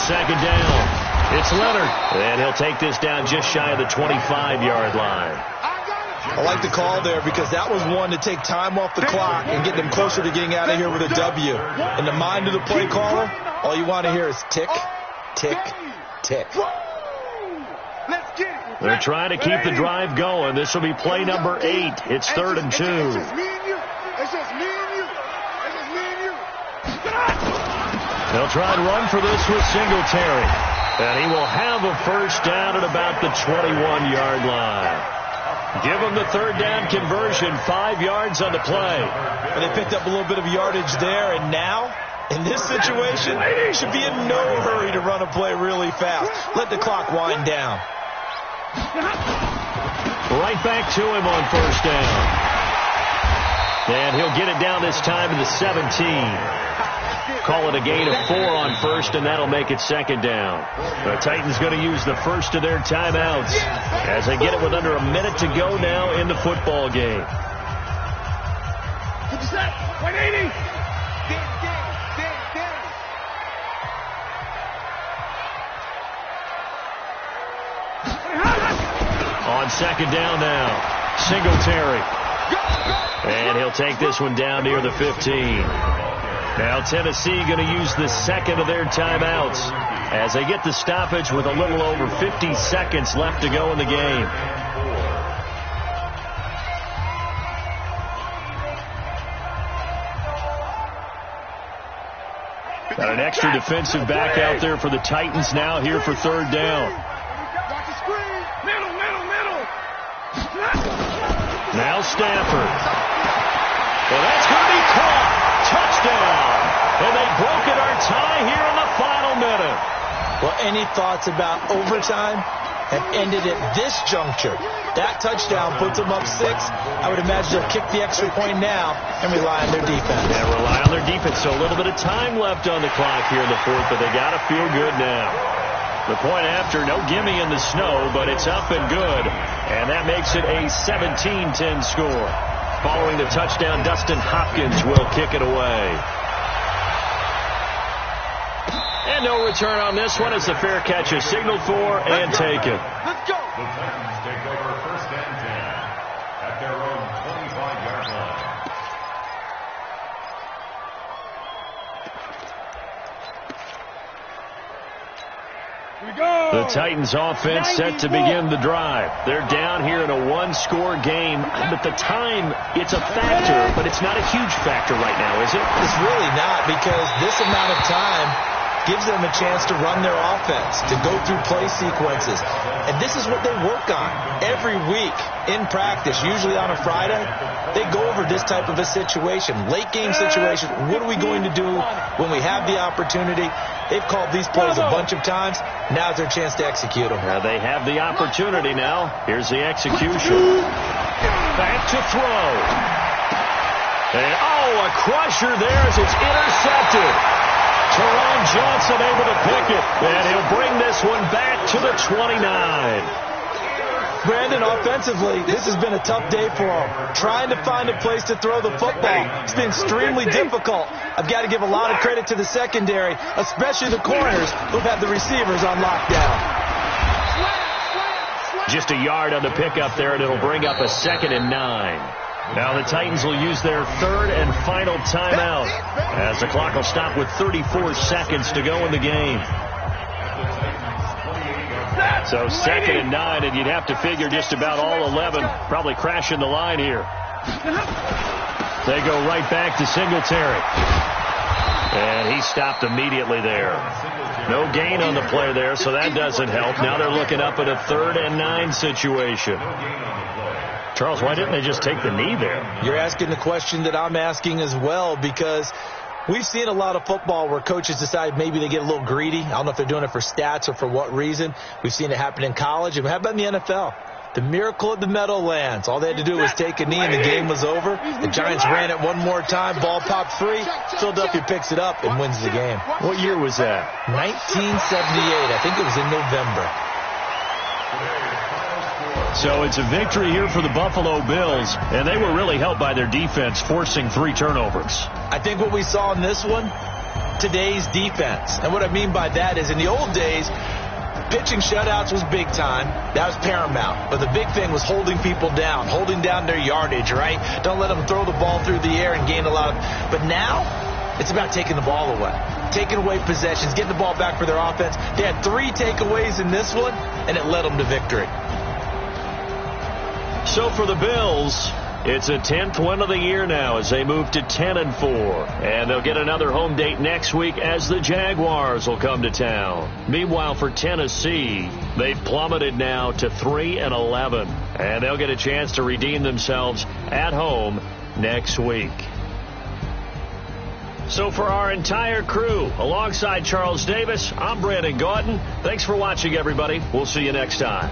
second down. It's Leonard, and he'll take this down just shy of the 25-yard line. I like the call there because that was one to take time off the clock and get them closer to getting out of here with a W. In the mind of the play caller, all you want to hear is tick, tick, tick. They're trying to keep the drive going. This will be play number 8. It's 3rd and 2. It's just me and you. It's just me and you. It's just me and you. They'll try and run for this with Singletary. And he will have a first down at about the 21-yard line. Give them the 3rd down conversion, 5 yards on the play. And they picked up a little bit of yardage there, and now, in this situation, they should be in no hurry to run a play really fast. Let the clock wind down. Right back to him on first down. And he'll get it down this time to the 17. Call it a gain of 4 on first, and that'll make it 2nd down. The Titans going to use the first of their timeouts as they get it with under a minute to go now in the football game. 180. On 2nd down now, Singletary. And he'll take this one down near the 15. Now Tennessee going to use the 2nd of their timeouts as they get the stoppage with a little over 50 seconds left to go in the game. Got an extra defensive back out there for the Titans now here for 3rd down. Now Stafford. Well, that's going to be caught. Touchdown. And they broke it our tie here in the final minute. Well, any thoughts about overtime have ended at this juncture. That touchdown puts them up 6. I would imagine they'll kick the extra point now and rely on their defense. Yeah, rely on their defense. So a little bit of time left on the clock here in the 4th, but they got to feel good now. The point after, no gimme in the snow, but it's up and good. And that makes it a 17-10 score. Following the touchdown, Dustin Hopkins will kick it away. And no return on this one as the fair catch is signaled for and taken. Let's go. The Titans take over 1st and 10 at their own 25-yard line. The Titans offense set to begin the drive. They're down here in a 1-score game. But the time, it's a factor, but it's not a huge factor right now, is it? It's really not, because this amount of time gives them a chance to run their offense, to go through play sequences. And this is what they work on every week in practice, usually on a Friday. They go over this type of a situation, late game situation. What are we going to do when we have the opportunity? They've called these plays a bunch of times. Now's their chance to execute them. They have the opportunity now. Here's the execution. Back to throw. And, a crusher there as it's intercepted. Teron Johnson able to pick it. And he'll bring this one back to the 29. Brandon, offensively, this has been a tough day for him. Trying to find a place to throw the football. It's been extremely difficult. I've got to give a lot of credit to the secondary, especially the corners who've had the receivers on lockdown. Just a yard on the pickup there, and it'll bring up a 2nd and 9. Now the Titans will use their 3rd and final timeout as the clock will stop with 34 seconds to go in the game. So 2nd and 9, and you'd have to figure just about all 11 probably crashing the line here. They go right back to Singletary. And he stopped immediately there. No gain on the play there, so that doesn't help. Now they're looking up at a 3rd and 9 situation. Charles, why didn't they just take the knee there? You're asking the question that I'm asking as well, because we've seen a lot of football where coaches decide maybe they get a little greedy. I don't know if they're doing it for stats or for what reason. We've seen it happen in college. And how about in the NFL? The miracle of the Meadowlands. All they had to do was take a knee and the game was over. The Giants ran it one more time. Ball popped free. Philadelphia picks it up and wins the game. What year was that? 1978. I think it was in November. So it's a victory here for the Buffalo Bills, and they were really helped by their defense forcing 3 turnovers. I think what we saw in this one, today's defense. And what I mean by that is in the old days, pitching shutouts was big time. That was paramount. But the big thing was holding people down, holding down their yardage, right? Don't let them throw the ball through the air and gain a lot of... But now, it's about taking the ball away, taking away possessions, getting the ball back for their offense. They had 3 takeaways in this one, and it led them to victory. So for the Bills, it's a 10th win of the year now as they move to 10-4. And they'll get another home date next week as the Jaguars will come to town. Meanwhile, for Tennessee, they've plummeted now to 3-11. And they'll get a chance to redeem themselves at home next week. So for our entire crew, alongside Charles Davis, I'm Brandon Gaudin. Thanks for watching, everybody. We'll see you next time.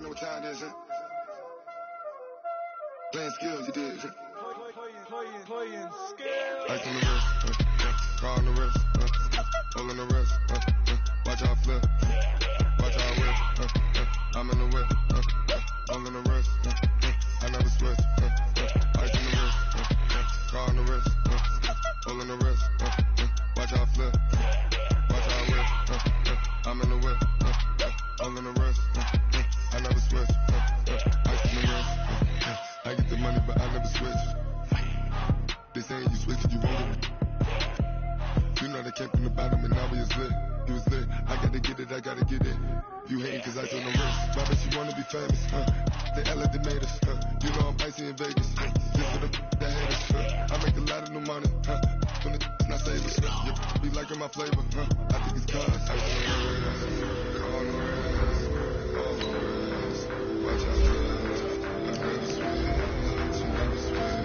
already know what time it is, huh? Playing skills, you did. Playing skills. Ice on the wrist, car on the wrist, hole in the wrist, watch out flip, watch out whip, I'm in the whip, hole in the wrist, I never switch, ice on the wrist, car on the wrist, hole in the wrist, watch out flip, watch out whip, I'm in the whip, hole in the wrist, I never switch, ice on the wrist, I get the money but I never switch. They saying you switch and you won't get it. You know they came from the bottom and now we is lit. You was lit, I gotta get it, I gotta get it. You hating cause ice on the wrist. My bitch, you wanna be famous, They LA, they made us, You know I'm icy in Vegas, Just for the that haters, I make a lot of new money, When the not savers, You be liking my flavor, I think it's cause ice on the wrist, on the wrist, on the wrist. Watch out, I never switch, I never switch.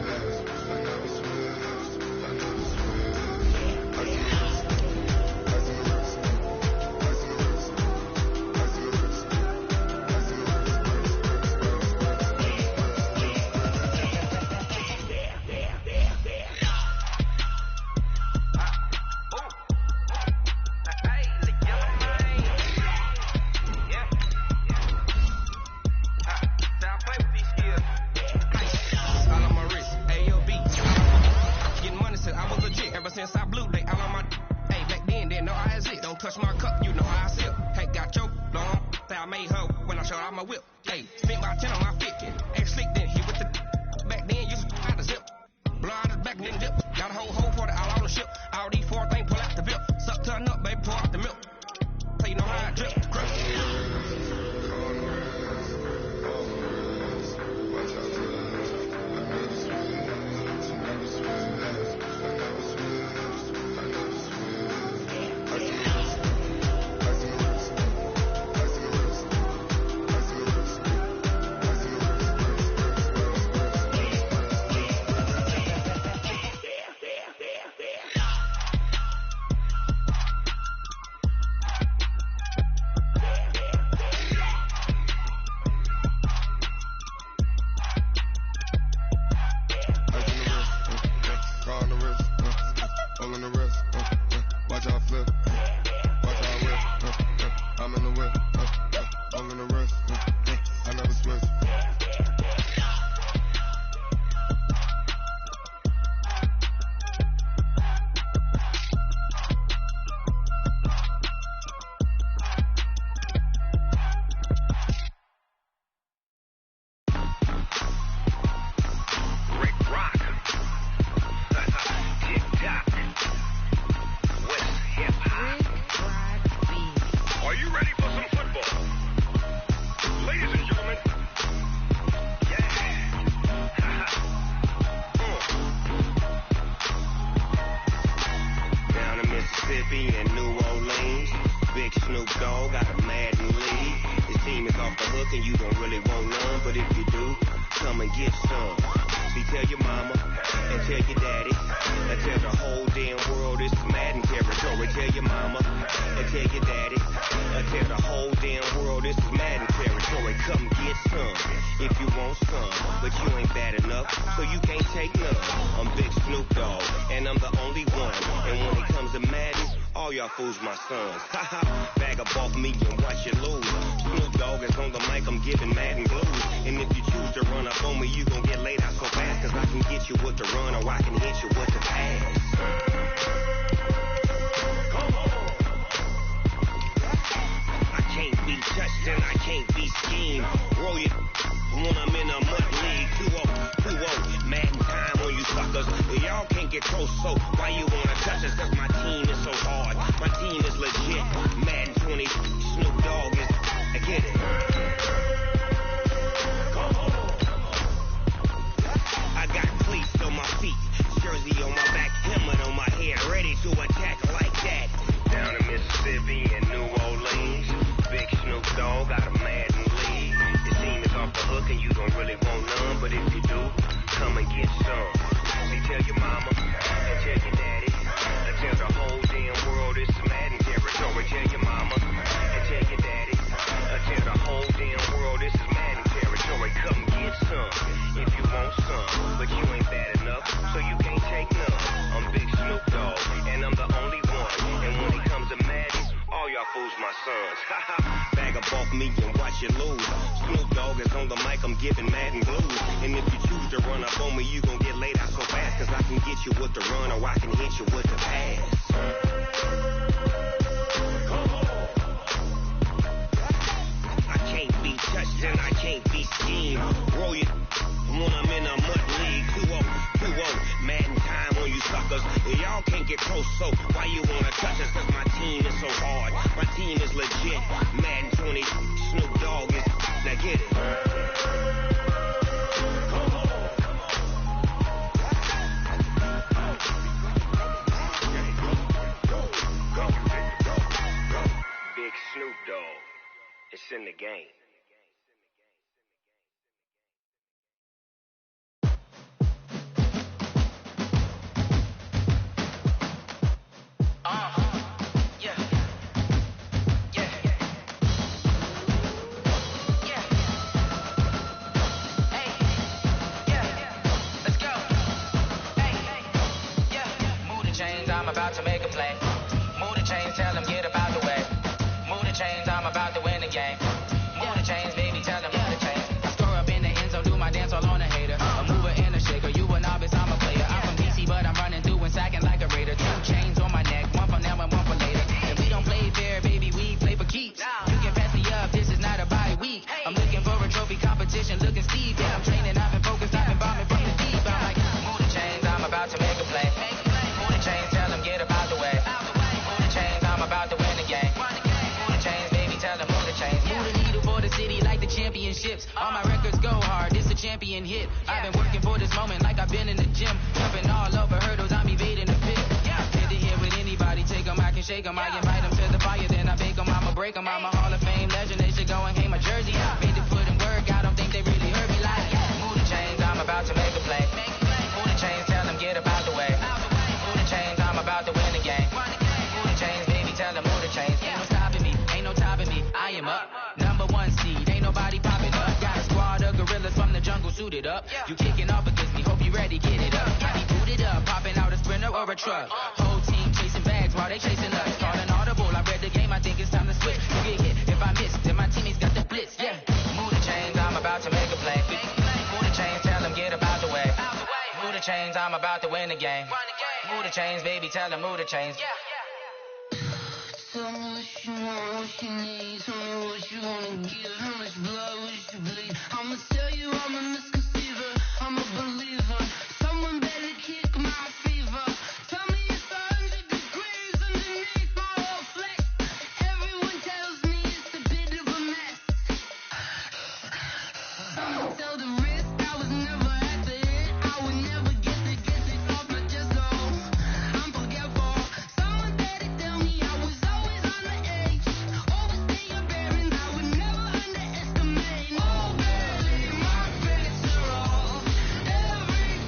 Touch my cup, you know how I sip. Hey, got your long, say I made her when I showed out my whip. Hey, spent my 10 on my 50. Ex slick then hit with the back then, you out the zip. Blow out the back, then dip. Got a whole for the all on the ship. All these four things pull out the bip. Suck, turn up, baby, pour out the milk. So you know how I drip. Fools my sons. Bag up off me and watch you lose. Snoop Dogg is on the mic, I'm giving Madden blues. And if you choose to run up on me, you gon' get laid out so fast. Cause I can get you with the run or I can hit you with the pass. Come on. I can't be touched and I can't be schemed. Roll you when I'm in a mud league. 2-0, Madden time on you suckers. Y'all can't get close, so why you wanna touch us? Cause my team is so hard. My team is legit. Madden 20, Snoop Dogg is. I get it. Come on. I got cleats on my feet, jersey on my back, helmet on my head, ready to attack like that. Down in Mississippi and New Orleans, big Snoop Dogg got a Madden league. Your team is off the hook and you don't really want none, but if you do, come and get some. See, tell your mama and tell your daddy. Tell the whole damn world it's Madden territory. Tell your mama and tell your daddy. Tell the whole damn world this is lose my sons. Bag up off me and watch you lose. Snoop Dogg is on the mic, I'm giving Madden blues. And if you choose to run up on me, you gon' get laid out so fast. Cause I can get you with the run or I can hit you with the pass. I can't be touched and I can't be schemed. Roll you when I'm in a mud league. 2-0, Madden time on you suckers. Y'all can't get close, so why you wanna touch us? Cause my team is so hard, my team is legit. Madden 20, Snoop Dogg is, now get it. Big Snoop Dogg, it's in the game. I'm about to make a play. Move the chains, tell them get about the way. Move the chains, I'm about to win the game. Move the chains, baby, tell them move the chains. I score up in the end zone, do my dance all on a hater. A mover and a shaker, you a novice, I'm a player. I'm from DC, but I'm running through and sacking like a raider. 2 chains on my neck, one for now and one for later. And we don't play fair, baby, we play for keeps. You can pass me up, this is not a bye week. I'm looking for a trophy competition, looking Steve. Yeah, I'm training, I've been focused, I've been bombing from the deep. I'm like, move the chains, I'm about to make a play. Move the chains, tell them get about the way. Move the chains, I'm about to win the game. Move the chains, baby, tell them move the chains. Move the needle for the city like the championships. All my records go hard, this a champion hit. I've been working for this moment like I've been in the gym. Jumping all over hurdles, I'm evading the pit. Hit the hit with anybody, take them, I can shake them. I invite them to the fire, then I bake them. I'ma break them, I'm a Hall of Fame legend. They should go and hang my jersey. Made to put in work, I don't think they really heard me like. Move the chains, I'm about to make a play. Move the chains, tell them get about the way. Move the chains, I'm about to win the game. Move the chains, baby, tell them move the chains. Ain't no stopping me, ain't no topping me. I am up, #1 seed, ain't nobody popping up. Got a squad of gorillas from the jungle suited up. You kicking off against me, hope you ready, get it up. I be booted up, popping out a Sprinter or a truck. Whole team chasing bags while they chasing us. Call an audible, I read the game, I think it's time to switch. You get hit, if I miss, then my teammates got the blitz, yeah. Move the chains, I'm about to make a play. Move the chains, tell them get about the way. Move the chains, I'm about to win the game. Move the chains, baby, tell them move the chains. Tell me what you want, what you need. Tell me what you wanna give. How much blood would you bleed? I'ma tell you I'm a misconceiver. I'm a believer. Someone better kick my fever. Tell me it's 100 degrees underneath my whole flesh. Everyone tells me it's a bit of a mess. Someone tell the risk I was never at the hit. I would never get it off my chest, so I'm forgetful. Someone better tell me I was always on the edge. Overstay your bearings, I would never underestimate. Oh baby, my credits are off. Every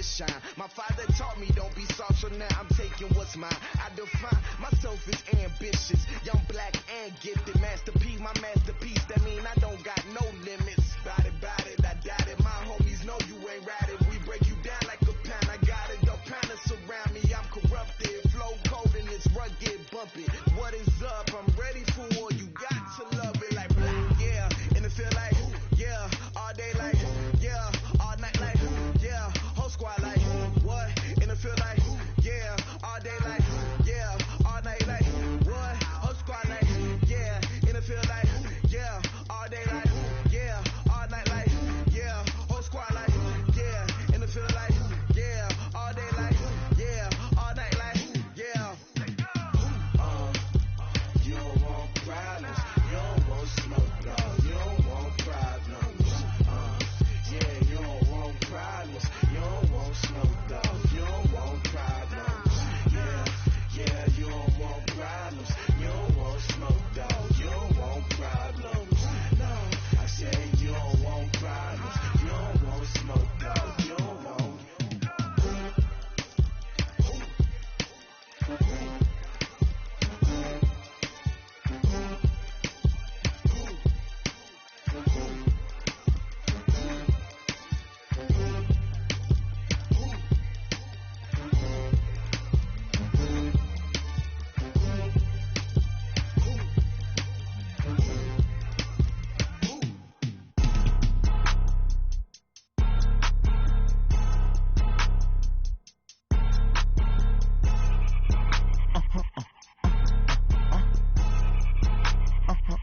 shine. My father taught me don't be soft, so now I'm taking what's mine. I define myself as ambitious, young, black, and gifted. Masterpiece, my masterpiece, that mean I don't got no limits. Bout it, I doubt it. My homies know you ain't ratted. We break you down like a pound. I got it, the pound to surround me. I'm corrupted, flow cold and it's rugged, bumpy. What is up? I'm ready for war. You got to love it like black, yeah. And it feel like, yeah, all day like, yeah, all night like, yeah, whole squad like, what? And it feel like, yeah, all day like, yeah, all night like, what? Whole squad like, yeah, and it feel like, yeah, all day like, yeah, all night like, yeah, whole squad like, yeah, and it feel like, yeah, all day like, yeah, all night like, yeah. You don't want problems, you don't want smoke, dog, you don't want problems. Yeah, you don't want problems, you don't want smoke, dog, you don't want problems. Yeah, you don't want problems, you don't want smoke, dog, you don't want problems. No, I said you don't want problems, you don't want smoke, dog, you don't want.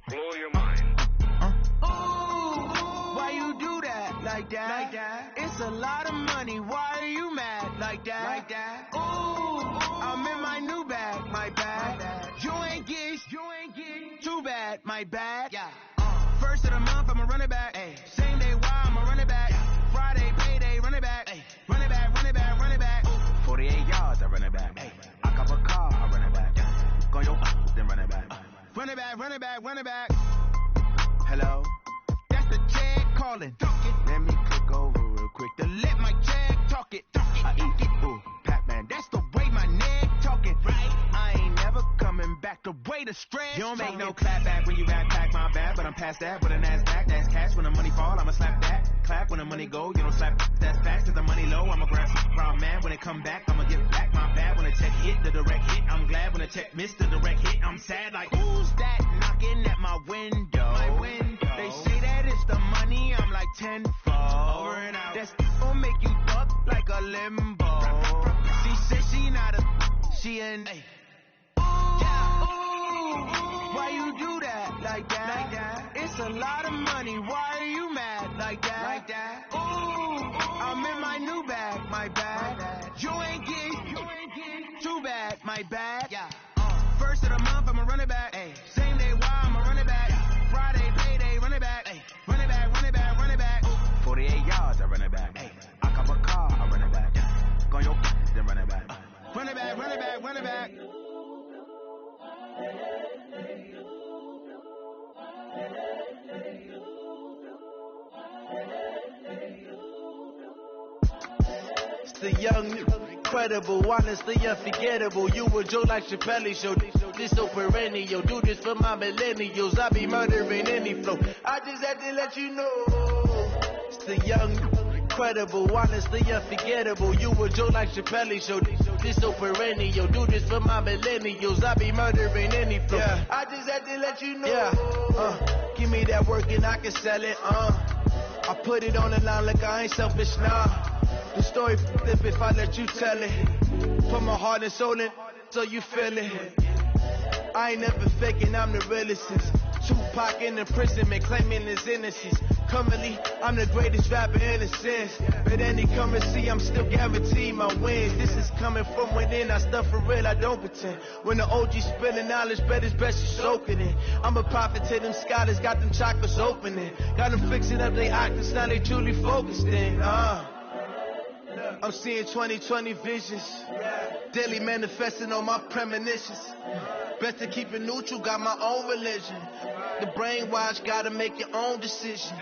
Blow your mind. Why you do that like that? It's a lot of money. Why are you mad like that? Ooh, I'm in my new bag, my bad. You ain't get too bad, my bad. Yeah. First of the month, I'ma run it back. Same day, why I'ma run it back. Friday, payday, run it back. Run it back, run it back, run it back. 48 yards, I run it back. I cop a car, I run it back. Go your then run it back. Run it back, run it back, run it back. Hello? That's the check calling. Let me click over real quick to let my check talk it. I eat it. Ooh, Pac-Man, that's the way my neck talking. Right? I ain't never coming back the way the stretch. You don't make no clap back when you backpack, my bad. But I'm past that with a NASDAQ. That's cash when the money fall, I'ma slap that. Clap when the money go, you don't slap. That's fast cause the money low. I'ma grab some round man when it come back. I'ma get back my bad when the check hit the direct hit. I'm glad when the check missed the direct hit. I'm sad like, who's that knocking at my window? My window. They say that it's the money, I'm like tenfold. Over and out. That's gon' make you up like a limbo. She said she not a, she an why you do that like that? It's a lot of money. Why are you mad like that? Ooh, I'm in my new bag, my bad. You ain't get too bad, my bad. Yeah. First of the month, I'ma run it back. Same day, why I'ma run it back. Friday, payday, run it back. Run it back, run it back, run it back. 48 yards, I run it back. I cop a car, I run it back. Go your then run it back. Run it back, run it back, run it back. It's the young, incredible, honestly unforgettable. You a joke like Chappelle Show. This so perennial. Do this for my millennials. I be murdering any flow. I just had to let you know. It's the young, incredible, honestly unforgettable. You a joke like Chappelle Show. This so perennial. Do this for my millennials. I be murdering any flow. Yeah. I just had to let you know. Yeah. Give me that work and I can sell it. I put it on the line like I ain't selfish now. The story flip if I let you tell it. Put my heart and soul in so you feel it. I ain't never faking, I'm the realest. Tupac in imprisonment, claiming his innocence. Currently, I'm the greatest rapper in a sense. But any currency, I'm still guaranteed my wins. This is coming from within, I stuff for real, I don't pretend. When the OG spilling knowledge, bet it's best you soak it in. I'm a prophet to them scholars, got them chakras opening. Got them fixing up their octaves, now they truly focused in. I'm seeing 2020 visions, daily manifesting on my premonitions. Best to keep it neutral, got my own religion. The brainwash, gotta make your own decision.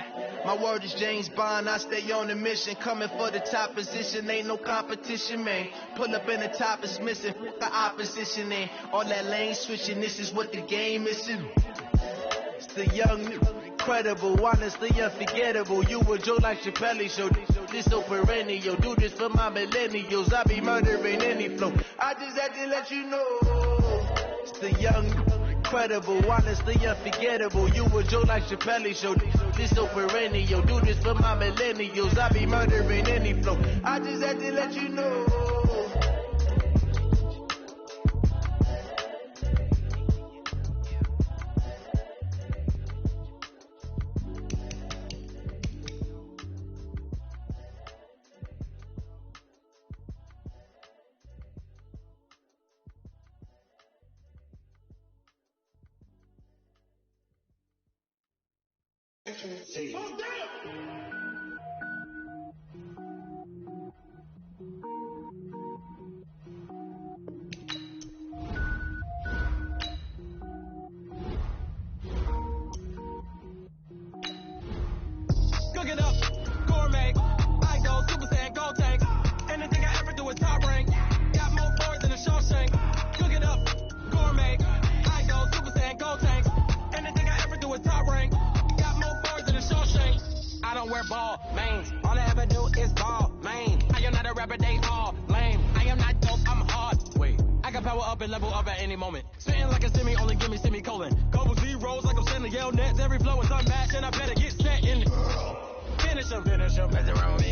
My word is James Bond, I stay on a mission. Coming for the top position, ain't no competition, man. Pull up in the top is missing, the opposition ain't. All that lane switching, this is what the game is. It's the young, incredible, honestly unforgettable. You a Joe like Chappelle show, this so perennial. Do this for my millennials, I be murdering any flow. I just had to let you know. It's the young, incredible, honestly unforgettable. You a Joe like Chappelle show, this so perennial. Do this for my millennials, I be murdering any flow. I just had to let you know. Cook it up, gourmet. I go Super Saiyan, gold tank. Anything I ever do is top rank. Got more boards than a Shawshank. Cook it up, gourmet. I go Super Saiyan, gold tank. Anything I ever do is top rank. Got more boards than a Shawshank. I don't wear ball mains. All I ever do is ball main. I am not a rapper, they all lame. I am not dope, I'm hard. Wait, I can power up and level up at any moment. Spitting like a semi, only give me semicolon. Couple zeros like I'm sending yell nets. Every flow is unmatched and I better get set in. Finish him, mess around with me